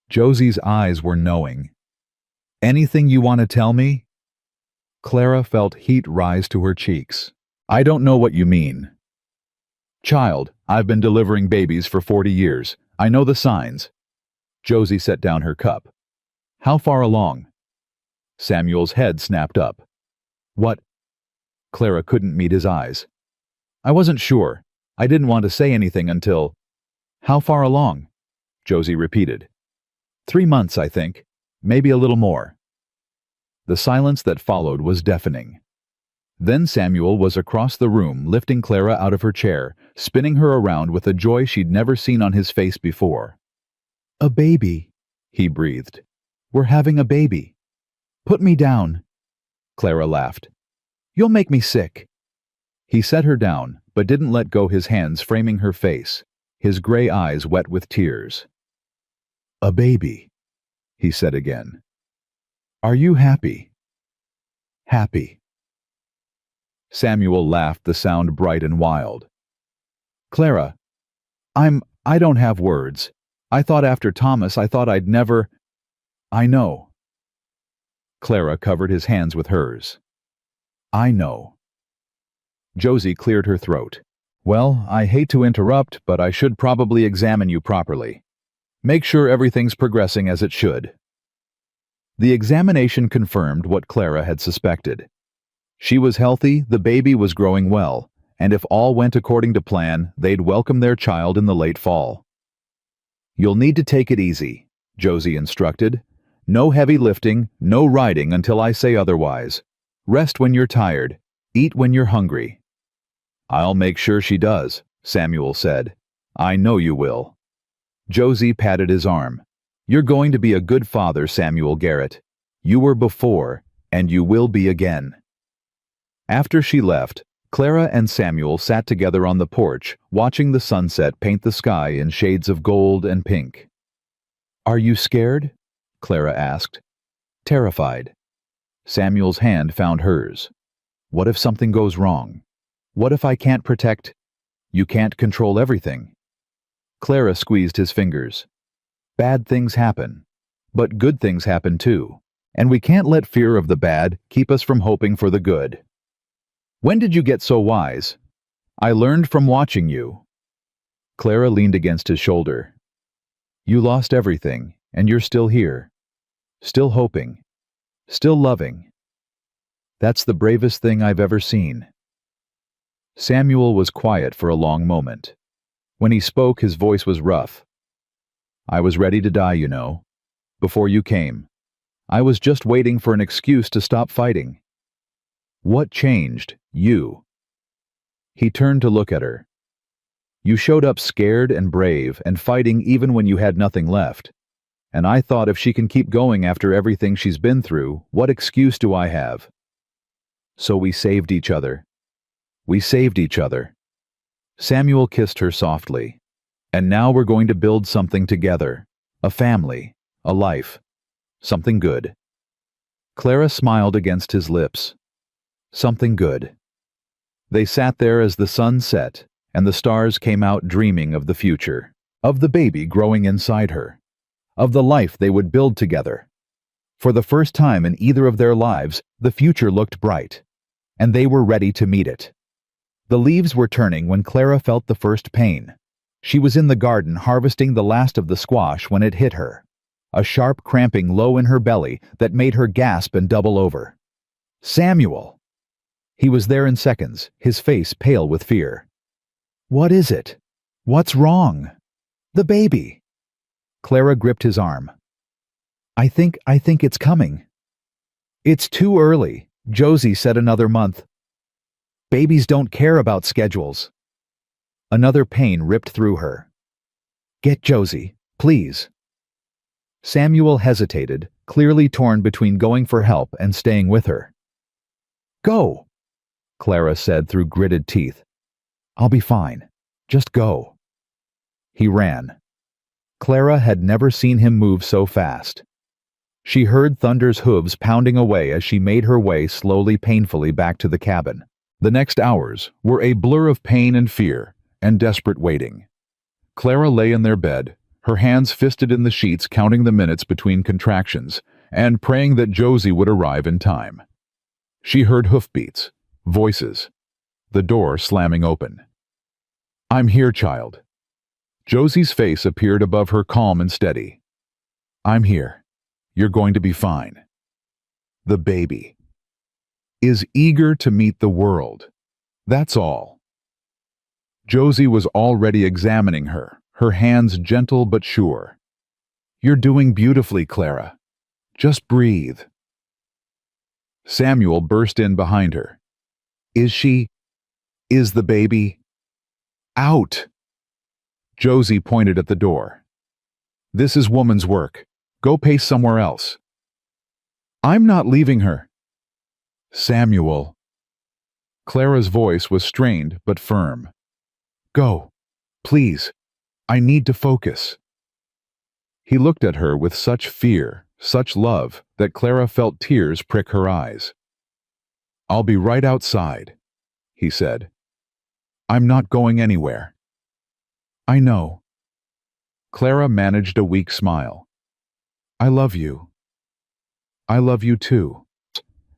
Josie's eyes were knowing. "Anything you want to tell me?" Clara felt heat rise to her cheeks. "I don't know what you mean." "Child, I've been delivering babies for 40 years. I know the signs." Josie set down her cup. "How far along?" Samuel's head snapped up. "What?" Clara couldn't meet his eyes. "I wasn't sure. I didn't want to say anything until—" "How far along?" Josie repeated. 3 months, I think. Maybe a little more." The silence that followed was deafening. Then Samuel was across the room, lifting Clara out of her chair, spinning her around with a joy she'd never seen on his face before. "A baby," he breathed. "We're having a baby. Put me down." Clara laughed. "You'll make me sick." He set her down, but didn't let go his hands framing her face, his gray eyes wet with tears. "A baby," he said again. "Are you happy?" "Happy." Samuel laughed, the sound bright and wild. "Clara, I don't have words. I thought after Thomas, I thought I'd never... I know. Clara covered his hands with hers. I know. Josie cleared her throat. Well, I hate to interrupt, but I should probably examine you properly. Make sure everything's progressing as it should. The examination confirmed what Clara had suspected. She was healthy, the baby was growing well, and if all went according to plan, they'd welcome their child in the late fall. You'll need to take it easy, Josie instructed. No heavy lifting, no riding until I say otherwise. Rest when you're tired. Eat when you're hungry. I'll make sure she does, Samuel said. I know you will. Josie patted his arm. You're going to be a good father, Samuel Garrett. You were before, and you will be again. After she left, Clara and Samuel sat together on the porch, watching the sunset paint the sky in shades of gold and pink. Are you scared? Clara asked. Terrified. Samuel's hand found hers. What if something goes wrong? What if I can't protect? You can't control everything. Clara squeezed his fingers. Bad things happen. But good things happen too. And we can't let fear of the bad keep us from hoping for the good. When did you get so wise? I learned from watching you. Clara leaned against his shoulder. You lost everything, and you're still here. Still hoping. Still loving. That's the bravest thing I've ever seen. Samuel was quiet for a long moment. When he spoke, his voice was rough. I was ready to die, you know. Before you came. I was just waiting for an excuse to stop fighting. What changed, you? He turned to look at her. You showed up scared and brave and fighting even when you had nothing left. And I thought if she can keep going after everything she's been through, what excuse do I have? So we saved each other. We saved each other. Samuel kissed her softly. And now we're going to build something together. A family. A life. Something good. Clara smiled against his lips. Something good. They sat there as the sun set, and the stars came out dreaming of the future, of the baby growing inside her, of the life they would build together. For the first time in either of their lives, the future looked bright, and they were ready to meet it. The leaves were turning when Clara felt the first pain. She was in the garden harvesting the last of the squash when it hit her, a sharp cramping low in her belly that made her gasp and double over. Samuel! He was there in seconds, his face pale with fear. What is it? What's wrong? The baby. Clara gripped his arm. I think it's coming. It's too early, Josie said another month. Babies don't care about schedules. Another pain ripped through her. Get Josie, please. Samuel hesitated, clearly torn between going for help and staying with her. Go, Clara said through gritted teeth. I'll be fine. Just go. He ran. Clara had never seen him move so fast. She heard Thunder's hooves pounding away as she made her way slowly, painfully back to the cabin. The next hours were a blur of pain and fear and desperate waiting. Clara lay in their bed, her hands fisted in the sheets, counting the minutes between contractions and praying that Josie would arrive in time. She heard hoofbeats, voices, the door slamming open. I'm here, child. Josie's face appeared above her, calm and steady. I'm here. You're going to be fine. The baby is eager to meet the world. That's all. Josie was already examining her, her hands gentle but sure. You're doing beautifully, Clara. Just breathe. Samuel burst in behind her. Is the baby out? Josie pointed at the door. This is woman's work. Go pace somewhere else. I'm not leaving her. Samuel. Clara's voice was strained but firm. Go, please. I need to focus. He looked at her with such fear, such love, that Clara felt tears prick her eyes. I'll be right outside, he said. I'm not going anywhere. I know. Clara managed a weak smile. I love you. I love you too.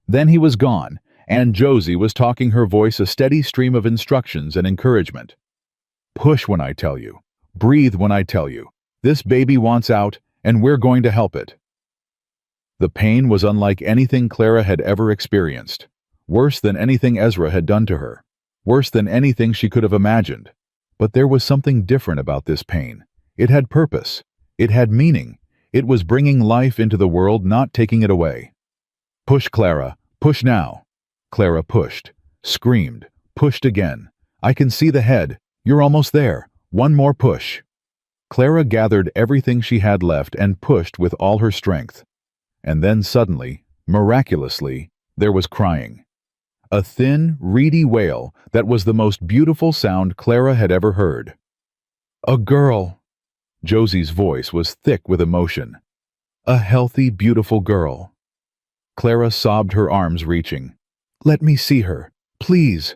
Then he was gone, and Josie was talking, her voice a steady stream of instructions and encouragement. Push when I tell you. Breathe when I tell you. This baby wants out, and we're going to help it. The pain was unlike anything Clara had ever experienced. Worse than anything Ezra had done to her. Worse than anything she could have imagined. But there was something different about this pain. It had purpose. It had meaning. It was bringing life into the world, not taking it away. Push, Clara. Push now. Clara pushed. Screamed. Pushed again. I can see the head. You're almost there. One more push. Clara gathered everything she had left and pushed with all her strength. And then suddenly, miraculously, there was crying. A thin, reedy wail that was the most beautiful sound Clara had ever heard. A girl. Josie's voice was thick with emotion. A healthy, beautiful girl. Clara sobbed, her arms reaching. Let me see her, please.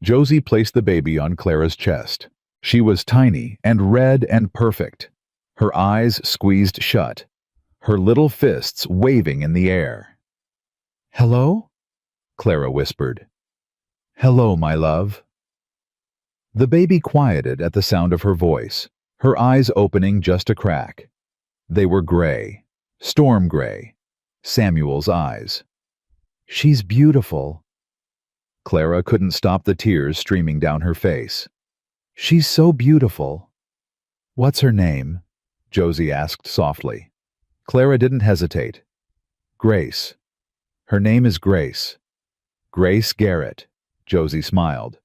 Josie placed the baby on Clara's chest. She was tiny and red and perfect. Her eyes squeezed shut. Her little fists waving in the air. Hello? Clara whispered. Hello, my love. The baby quieted at the sound of her voice, her eyes opening just a crack. They were gray, storm gray, Samuel's eyes. She's beautiful. Clara couldn't stop the tears streaming down her face. She's so beautiful. What's her name? Josie asked softly. Clara didn't hesitate. Grace. Her name is Grace. Grace Garrett. Josie smiled.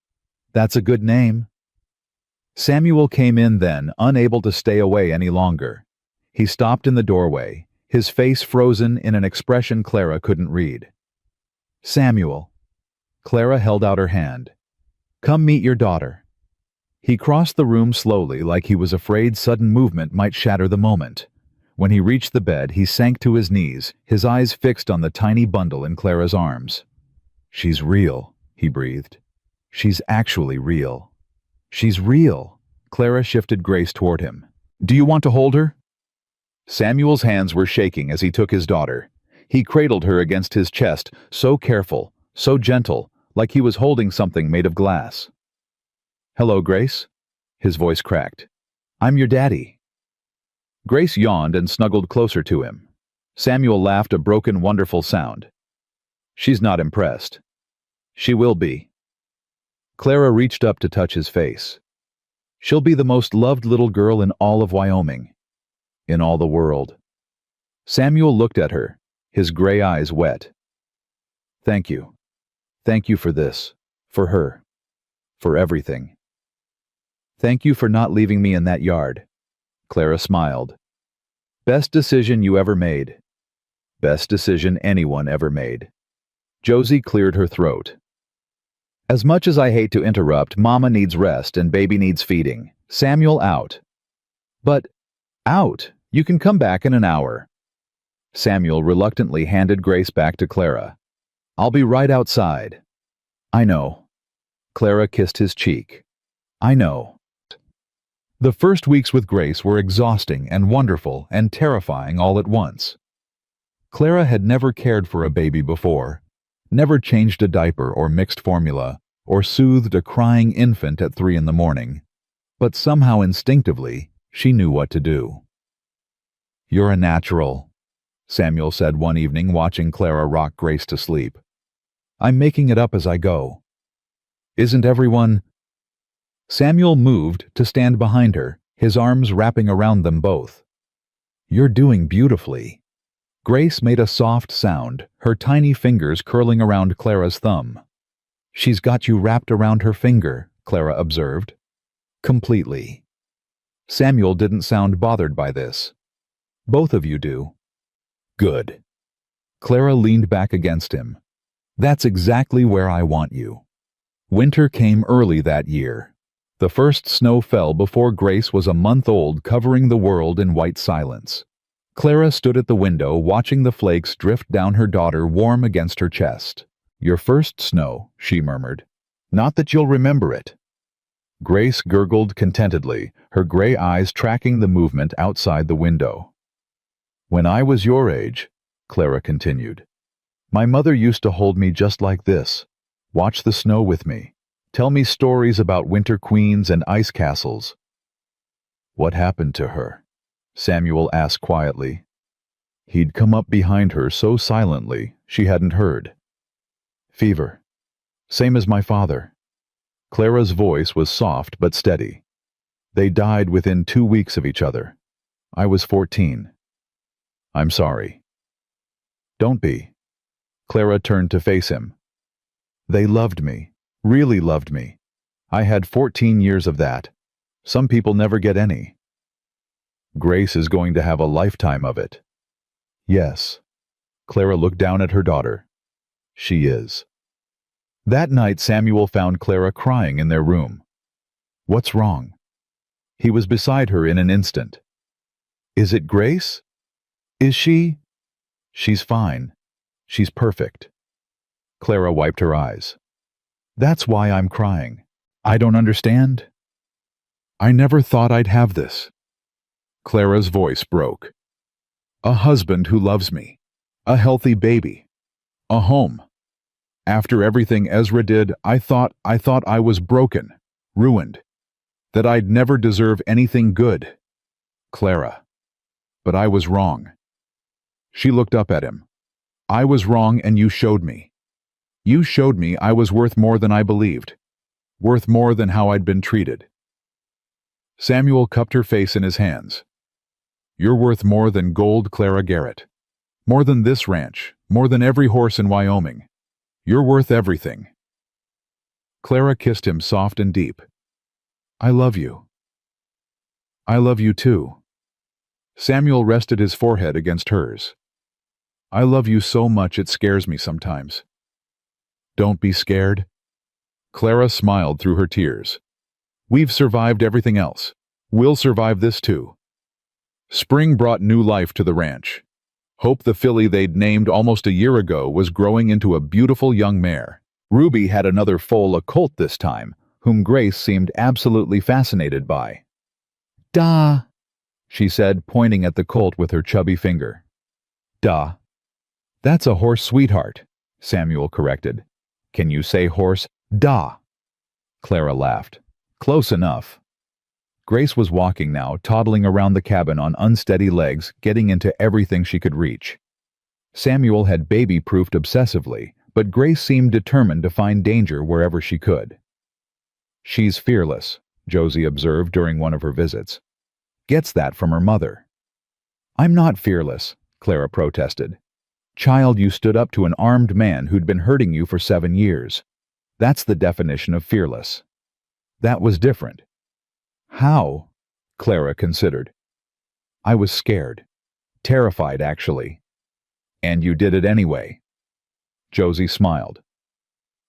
That's a good name. Samuel came in then, unable to stay away any longer. He stopped in the doorway, his face frozen in an expression Clara couldn't read. Samuel. Clara held out her hand. Come meet your daughter. He crossed the room slowly, like he was afraid sudden movement might shatter the moment. When he reached the bed, he sank to his knees, his eyes fixed on the tiny bundle in Clara's arms. She's real, he breathed. She's actually real. She's real. Clara shifted Grace toward him. Do you want to hold her? Samuel's hands were shaking as he took his daughter. He cradled her against his chest, so careful, so gentle, like he was holding something made of glass. Hello, Grace. His voice cracked. I'm your daddy. Grace yawned and snuggled closer to him. Samuel laughed a broken, wonderful sound. She's not impressed. She will be. Clara reached up to touch his face. She'll be the most loved little girl in all of Wyoming. In all the world. Samuel looked at her, his gray eyes wet. Thank you. Thank you for this. For her. For everything. Thank you for not leaving me in that yard. Clara smiled. Best decision you ever made. Best decision anyone ever made. Josie cleared her throat. As much as I hate to interrupt, Mama needs rest and baby needs feeding. Samuel out. But, out? You can come back in an hour. Samuel reluctantly handed Grace back to Clara. I'll be right outside. I know. Clara kissed his cheek. I know. The first weeks with Grace were exhausting and wonderful and terrifying all at once. Clara had never cared for a baby before. Never changed a diaper or mixed formula, or soothed a crying infant at 3 a.m. But somehow instinctively, she knew what to do. You're a natural, Samuel said one evening watching Clara rock Grace to sleep. I'm making it up as I go. Isn't everyone? Samuel moved to stand behind her, his arms wrapping around them both. You're doing beautifully. Grace made a soft sound, her tiny fingers curling around Clara's thumb. She's got you wrapped around her finger, Clara observed. Completely. Samuel didn't sound bothered by this. Both of you do. Good. Clara leaned back against him. That's exactly where I want you. Winter came early that year. The first snow fell before Grace was a month old, covering the world in white silence. Clara stood at the window watching the flakes drift down her daughter warm against her chest. Your first snow, she murmured. Not that you'll remember it. Grace gurgled contentedly, her gray eyes tracking the movement outside the window. When I was your age, Clara continued, my mother used to hold me just like this, watch the snow with me, tell me stories about winter queens and ice castles. What happened to her? Samuel asked quietly. He'd come up behind her so silently she hadn't heard. Fever. Same as my father. Clara's voice was soft but steady. They died within 2 weeks of each other. I was 14. I'm sorry. Don't be. Clara turned to face him. They loved me, really loved me. I had 14 years of that. Some people never get any. Grace is going to have a lifetime of it. Yes. Clara looked down at her daughter. She is. That night Samuel found Clara crying in their room. What's wrong? He was beside her in an instant. Is it Grace? Is she? She's fine. She's perfect. Clara wiped her eyes. That's why I'm crying. I don't understand. I never thought I'd have this. Clara's voice broke. A husband who loves me. A healthy baby. A home. After everything Ezra did, I thought I was broken, ruined, that I'd never deserve anything good. Clara. But I was wrong. She looked up at him. I was wrong and you showed me. You showed me I was worth more than I believed. Worth more than how I'd been treated. Samuel cupped her face in his hands. You're worth more than gold, Clara Garrett. More than this ranch, more than every horse in Wyoming. You're worth everything. Clara kissed him soft and deep. I love you. I love you too. Samuel rested his forehead against hers. I love you so much it scares me sometimes. Don't be scared. Clara smiled through her tears. We've survived everything else. We'll survive this too. Spring brought new life to the ranch. Hope, the filly they'd named almost a year ago, was growing into a beautiful young mare. Ruby had another foal, a colt this time, whom Grace seemed absolutely fascinated by. Da, she said, pointing at the colt with her chubby finger. Da. That's a horse, sweetheart, Samuel corrected. Can you say horse? Da. Clara laughed. Close enough. Grace was walking now, toddling around the cabin on unsteady legs, getting into everything she could reach. Samuel had baby-proofed obsessively, but Grace seemed determined to find danger wherever she could. She's fearless, Josie observed during one of her visits. Gets that from her mother. I'm not fearless, Clara protested. Child, you stood up to an armed man who'd been hurting you for 7 years. That's the definition of fearless. That was different. How? Clara considered. I was scared. Terrified, actually. And you did it anyway. Josie smiled.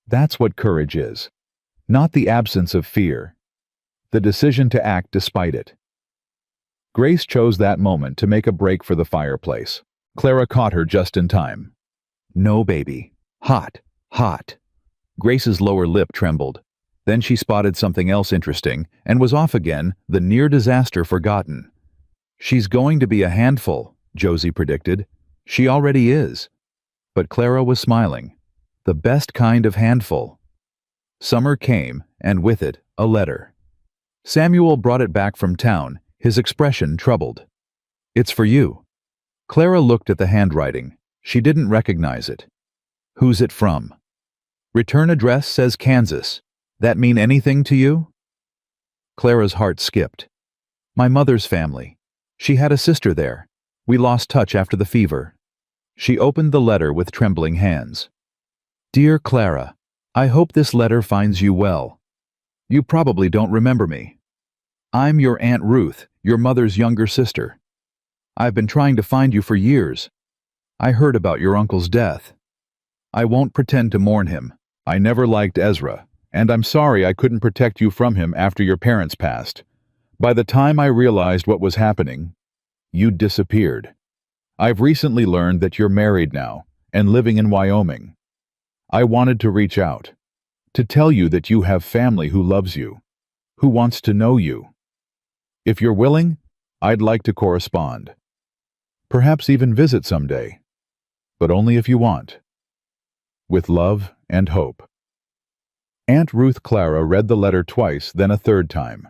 That's what courage is. Not the absence of fear. The decision to act despite it. Grace chose that moment to make a break for the fireplace. Clara caught her just in time. No, baby. Hot. Hot. Grace's lower lip trembled. Then she spotted something else interesting and was off again, the near disaster forgotten. She's going to be a handful, Josie predicted. She already is. But Clara was smiling. The best kind of handful. Summer came, and with it, a letter. Samuel brought it back from town, his expression troubled. It's for you. Clara looked at the handwriting. She didn't recognize it. Who's it from? Return address says Kansas. That mean anything to you? Clara's heart skipped. My mother's family. She had a sister there. We lost touch after the fever. She opened the letter with trembling hands. Dear Clara, I hope this letter finds you well. You probably don't remember me. I'm your Aunt Ruth, your mother's younger sister. I've been trying to find you for years. I heard about your uncle's death. I won't pretend to mourn him. I never liked Ezra. And I'm sorry I couldn't protect you from him after your parents passed. By the time I realized what was happening, you'd disappeared. I've recently learned that you're married now and living in Wyoming. I wanted to reach out, to tell you that you have family who loves you. who wants to know you. If you're willing, I'd like to correspond. Perhaps even visit someday, but only if you want. With love and hope. Aunt Ruth Clara read the letter twice, then a third time.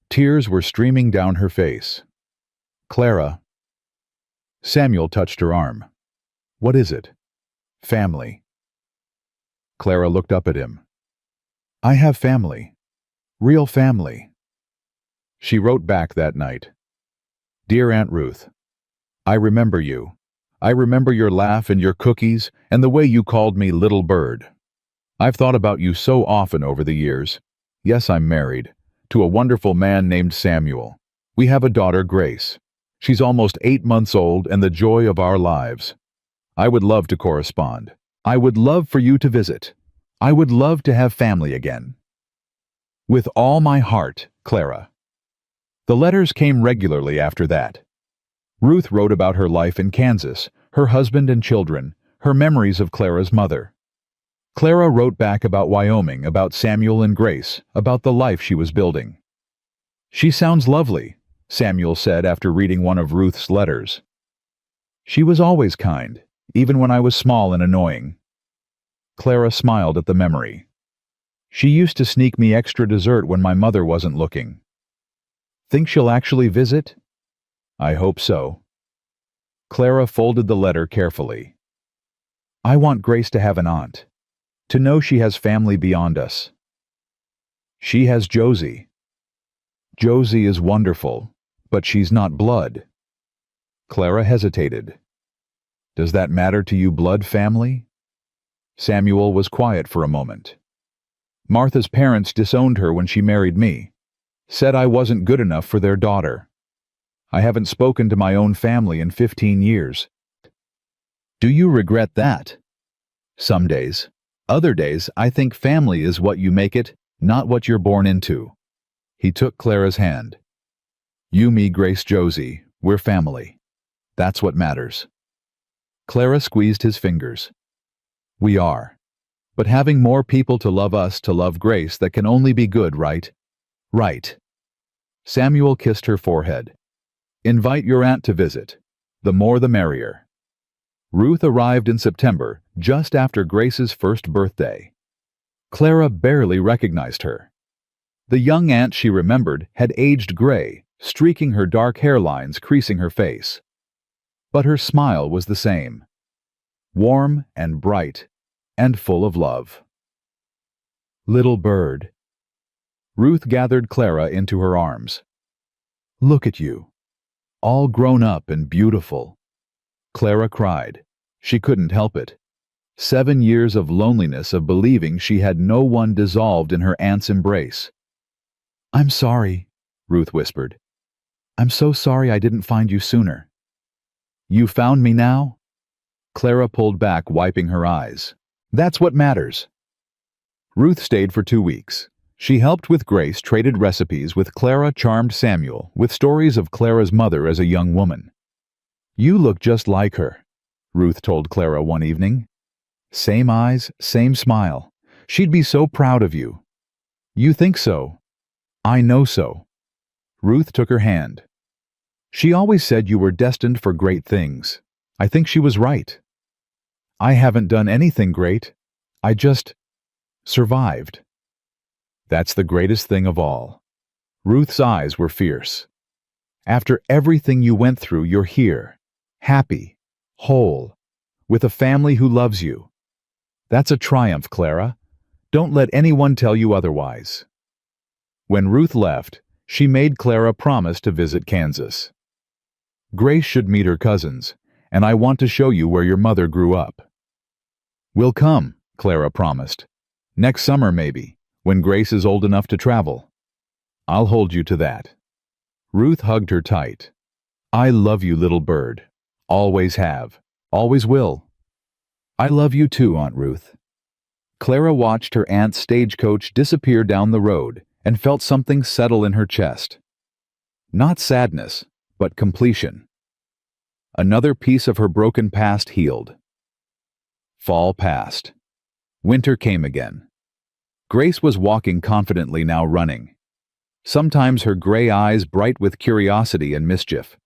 Tears were streaming down her face. Clara. Samuel touched her arm. What is it? Family. Clara looked up at him. I have family. Real family. She wrote back that night. Dear Aunt Ruth, I remember you. I remember your laugh and your cookies and the way you called me little bird. I've thought about you so often over the years. Yes, I'm married to a wonderful man named Samuel. We have a daughter, Grace. She's almost 8 months old and the joy of our lives. I would love to correspond. I would love for you to visit. I would love to have family again. With all my heart, Clara. The letters came regularly after that. Ruth wrote about her life in Kansas, her husband and children, her memories of Clara's mother. Clara wrote back about Wyoming, about Samuel and Grace, about the life she was building. She sounds lovely, Samuel said after reading one of Ruth's letters. She was always kind, even when I was small and annoying. Clara smiled at the memory. She used to sneak me extra dessert when my mother wasn't looking. Think she'll actually visit? I hope so. Clara folded the letter carefully. I want Grace to have an aunt, to know she has family beyond us. She has Josie. Josie is wonderful, but she's not blood. Clara hesitated. Does that matter to you, blood family? Samuel was quiet for a moment. Martha's parents disowned her when she married me, said I wasn't good enough for their daughter. I haven't spoken to my own family in 15 years. Do you regret that? Some days. Other days, I think family is what you make it, not what you're born into. He took Clara's hand. You, me, Grace, Josie, we're family. That's what matters. Clara squeezed his fingers. We are. But having more people to love us, to love Grace, that can only be good, right? Right. Samuel kissed her forehead. Invite your aunt to visit. The more the merrier. Ruth arrived in September, just after Grace's first birthday. Clara barely recognized her. The young aunt she remembered had aged gray, streaking her dark hairlines, creasing her face. But her smile was the same. Warm and bright, and full of love. Little bird. Ruth gathered Clara into her arms. Look at you. All grown up and beautiful. Clara cried. She couldn't help it. 7 years of loneliness, of believing she had no one, dissolved in her aunt's embrace. I'm sorry, Ruth whispered. I'm so sorry I didn't find you sooner. You found me now? Clara pulled back, wiping her eyes. That's what matters. Ruth stayed for 2 weeks. She helped with Grace, traded recipes with Clara, charmed Samuel with stories of Clara's mother as a young woman. You look just like her, Ruth told Clara one evening. Same eyes, same smile. She'd be so proud of you. You think so? I know so. Ruth took her hand. She always said you were destined for great things. I think she was right. I haven't done anything great. I just survived. That's the greatest thing of all. Ruth's eyes were fierce. After everything you went through, you're here, happy, whole, with a family who loves you. That's a triumph, Clara. Don't let anyone tell you otherwise. When Ruth left, she made Clara promise to visit Kansas. Grace should meet her cousins, and I want to show you where your mother grew up. We'll come, Clara promised. Next summer, maybe, when Grace is old enough to travel. I'll hold you to that. Ruth hugged her tight. I love you, little bird. Always have. Always will. I love you too, Aunt Ruth. Clara watched her aunt's stagecoach disappear down the road and felt something settle in her chest. Not sadness, but completion. Another piece of her broken past healed. Fall passed. Winter came again. Grace was walking confidently, now running. sometimes her gray eyes bright with curiosity and mischief.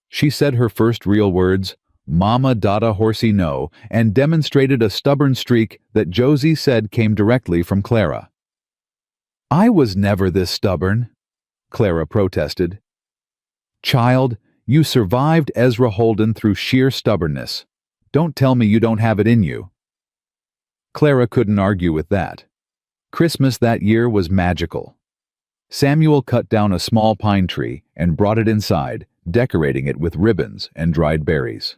She said her first real words, "Mama Dada Horsey No," and demonstrated a stubborn streak that Josie said came directly from Clara. "I was never this stubborn," Clara protested. "Child, you survived Ezra Holden through sheer stubbornness. Don't tell me you don't have it in you." Clara couldn't argue with that. Christmas that year was magical. Samuel cut down a small pine tree and brought it inside, decorating it with ribbons and dried berries.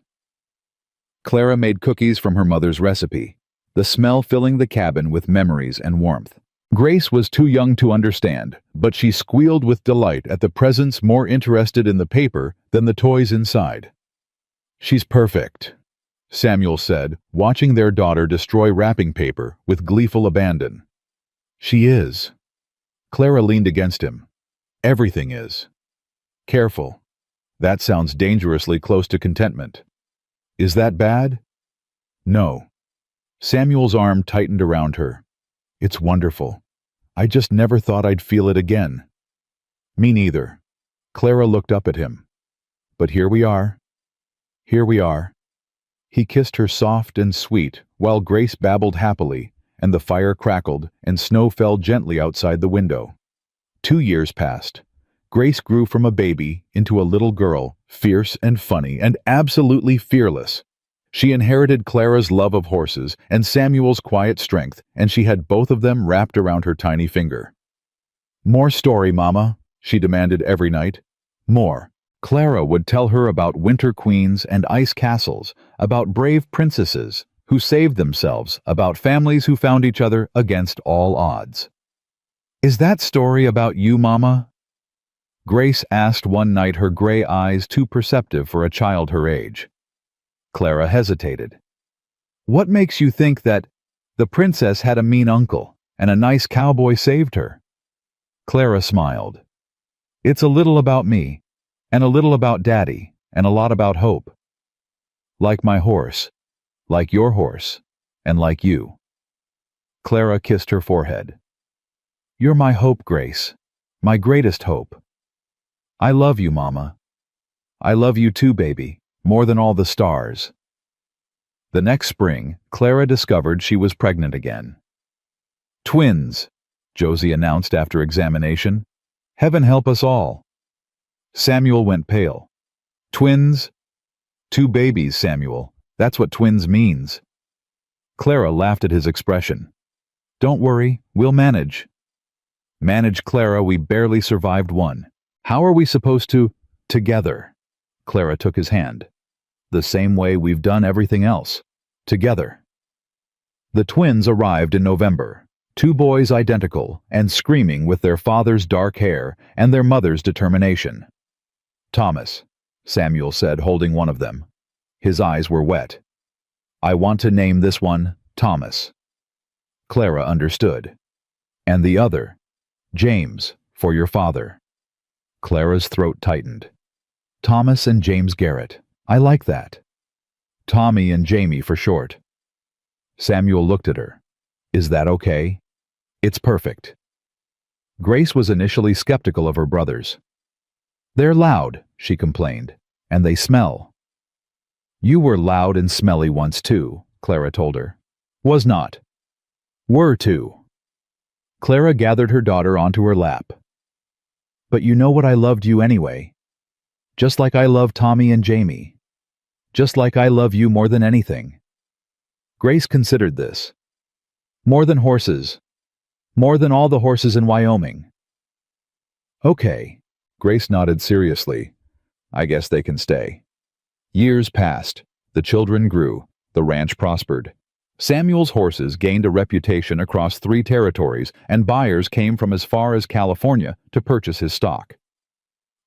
Clara made cookies from her mother's recipe, the smell filling the cabin with memories and warmth. Grace was too young to understand, but she squealed with delight at the presents more interested in the paper than the toys inside. "She's perfect," Samuel said, watching their daughter destroy wrapping paper with gleeful abandon. "She is." Clara leaned against him. "Everything is." "Careful. That sounds dangerously close to contentment." "Is that bad?" "No." Samuel's arm tightened around her. "It's wonderful. I just never thought I'd feel it again." "Me neither." Clara looked up at him. "But here we are. Here we are." He kissed her soft and sweet while Grace babbled happily, and the fire crackled and snow fell gently outside the window. 2 years passed. Grace grew from a baby into a little girl, fierce and funny and absolutely fearless. She inherited Clara's love of horses and Samuel's quiet strength, and she had both of them wrapped around her tiny finger. "More story, Mama," she demanded every night. More. Clara would tell her about winter queens and ice castles, about brave princesses who saved themselves, about families who found each other against all odds. "Is that story about you, Mama?" Grace asked one night, her gray eyes too perceptive for a child her age. Clara hesitated. "What makes you think that the princess had a mean uncle and a nice cowboy saved her?" Clara smiled. "It's a little about me, and a little about Daddy, and a lot about hope. Like my horse, like your horse, and like you." Clara kissed her forehead. "You're my hope, Grace, my greatest hope. I love you, Mama. I love you too, baby, more than all the stars." The next spring, Clara discovered she was pregnant again. "Twins," Josie announced after examination. "Heaven help us all." Samuel went pale. "Twins?" "2 babies, Samuel. That's what twins means." Clara laughed at his expression. "Don't worry, we'll manage." "Manage, Clara, we barely survived one. How are we supposed to—" "Together." Clara took his hand. "The same way we've done everything else. Together." The twins arrived in November. 2 boys identical and screaming with their father's dark hair and their mother's determination. "Thomas," Samuel said, holding one of them. His eyes were wet. "I want to name this one Thomas." Clara understood. "And the other, James, for your father." Clara's throat tightened. "Thomas and James Garrett. I like that. Tommy and Jamie for short." Samuel looked at her. "Is that okay?" "It's perfect." Grace was initially skeptical of her brothers. "They're loud," she complained, "and they smell." "You were loud and smelly once too," Clara told her. "Was not. Were too." Clara gathered her daughter onto her lap. "But you know what, I loved you anyway. Just like I love Tommy and Jamie. Just like I love you more than anything." Grace considered this. "More than horses. More than all the horses in Wyoming." "Okay." Grace nodded seriously. "I guess they can stay." Years passed. The children grew. The ranch prospered. Samuel's horses gained a reputation across 3 territories, and buyers came from as far as California to purchase his stock.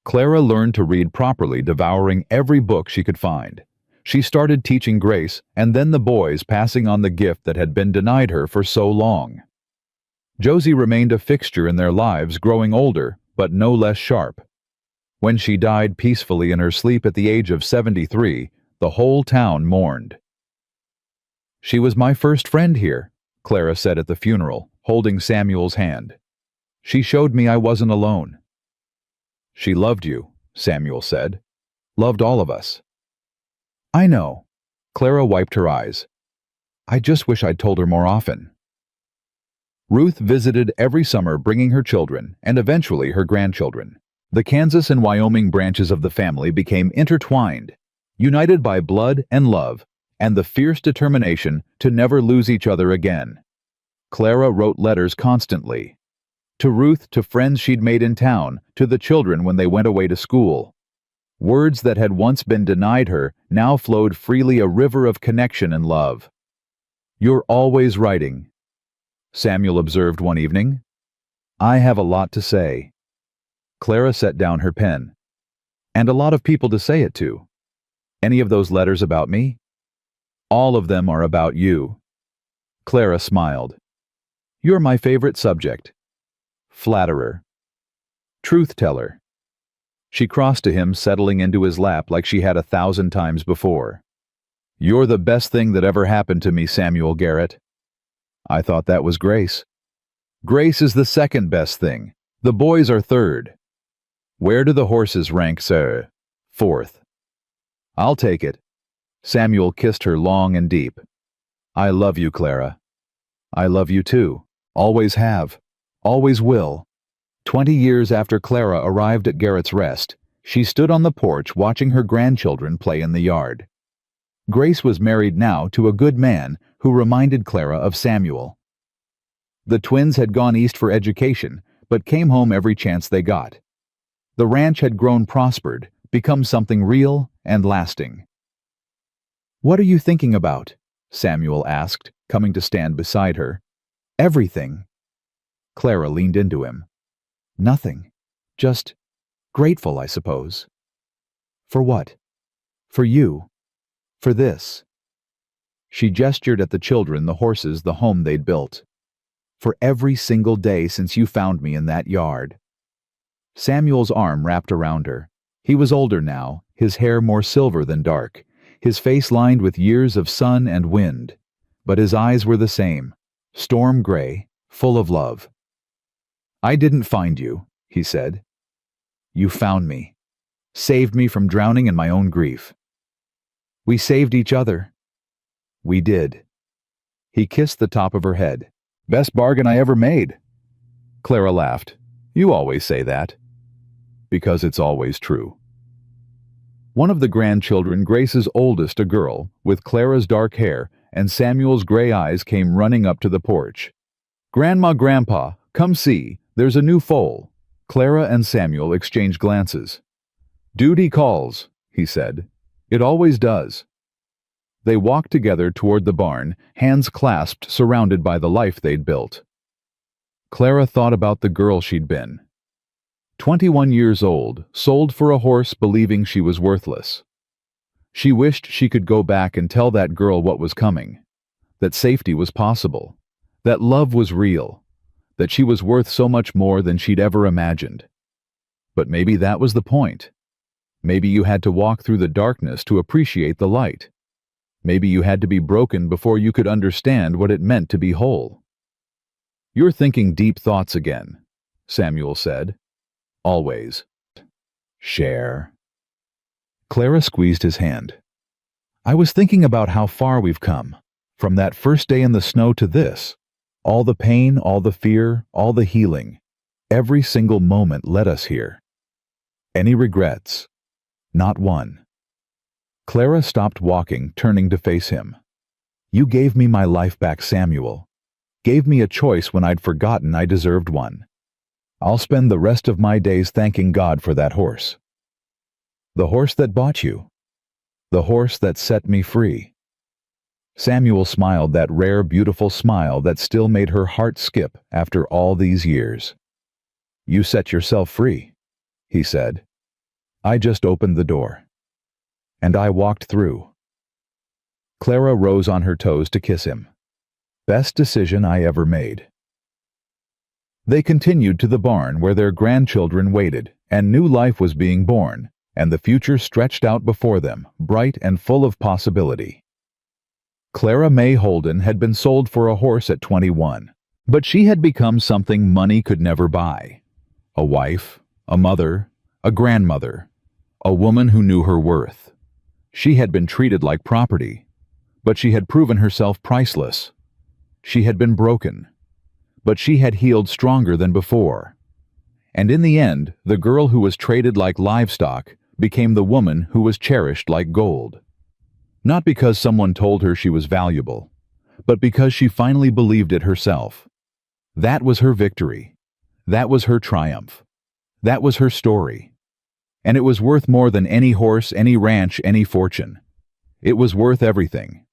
Clara learned to read properly, devouring every book she could find. She started teaching Grace, and then the boys, passing on the gift that had been denied her for so long. Josie remained a fixture in their lives, growing older, but no less sharp. When she died peacefully in her sleep at the age of 73, the whole town mourned. "She was my first friend here," Clara said at the funeral, holding Samuel's hand. She showed me I wasn't alone. She loved you, Samuel said. Loved all of us. I know. Clara wiped her eyes. I just wish I'd told her more often. Ruth visited every summer, bringing her children and eventually her grandchildren. The Kansas and Wyoming branches of the family became intertwined, united by blood and love and the fierce determination to never lose each other again. Clara wrote letters constantly. To Ruth, to friends she'd made in town, to the children when they went away to school. Words that had once been denied her now flowed freely, a river of connection and love. You're always writing, Samuel observed one evening. I have a lot to say. Clara set down her pen. And a lot of people to say it to. Any of those letters about me? All of them are about you. Clara smiled. You're my favorite subject. Flatterer. Truth-teller. She crossed to him, settling into his lap like she had 1,000 times before. You're the best thing that ever happened to me, Samuel Garrett. I thought that was Grace. Grace is the second best thing. The boys are third. Where do the horses rank, sir? Fourth. I'll take it. Samuel kissed her long and deep. I love you, Clara. I love you too. Always have. Always will. 20 years after Clara arrived at Garrett's Rest, she stood on the porch watching her grandchildren play in the yard. Grace was married now to a good man who reminded Clara of Samuel. The twins had gone east for education, but came home every chance they got. The ranch had grown, prospered, become something real and lasting. What are you thinking about? Samuel asked, coming to stand beside her. Everything. Clara leaned into him. Nothing. Just grateful, I suppose. For what? For you. For this. She gestured at the children, the horses, the home they'd built. For every single day since you found me in that yard. Samuel's arm wrapped around her. He was older now, his hair more silver than dark, his face lined with years of sun and wind. But his eyes were the same, storm gray, full of love. I didn't find you, he said. You found me. Saved me from drowning in my own grief. We saved each other. We did. He kissed the top of her head. Best bargain I ever made. Clara laughed. You always say that. Because it's always true. One of the grandchildren, Grace's oldest, a girl, with Clara's dark hair and Samuel's gray eyes, came running up to the porch. Grandma, Grandpa, come see, there's a new foal. Clara and Samuel exchanged glances. Duty calls, he said. It always does. They walked together toward the barn, hands clasped, surrounded by the life they'd built. Clara thought about the girl she'd been. 21 years old, sold for a horse, believing she was worthless. She wished she could go back and tell that girl what was coming, that safety was possible, that love was real, that she was worth so much more than she'd ever imagined. But maybe that was the point. Maybe you had to walk through the darkness to appreciate the light. Maybe you had to be broken before you could understand what it meant to be whole. You're thinking deep thoughts again, Samuel said. Always. Share. Clara squeezed his hand. I was thinking about how far we've come, from that first day in the snow to this. All the pain, all the fear, all the healing. Every single moment led us here. Any regrets? Not one. Clara stopped walking, turning to face him. You gave me my life back, Samuel. Gave me a choice when I'd forgotten I deserved one. I'll spend the rest of my days thanking God for that horse. The horse that bought you. The horse that set me free. Samuel smiled, that rare, beautiful smile that still made her heart skip after all these years. You set yourself free, he said. I just opened the door. And I walked through. Clara rose on her toes to kiss him. Best decision I ever made. They continued to the barn where their grandchildren waited, and new life was being born, and the future stretched out before them, bright and full of possibility. Clara May Holden had been sold for a horse at 21, But she had become something money could never buy. A wife, a mother, a grandmother, a woman who knew her worth. She had been treated like property, but she had proven herself priceless. She had been broken, but she had healed stronger than before. And in the end, the girl who was traded like livestock became the woman who was cherished like gold. Not because someone told her she was valuable, but because she finally believed it herself. That was her victory. That was her triumph. That was her story. And it was worth more than any horse, any ranch, any fortune. It was worth everything.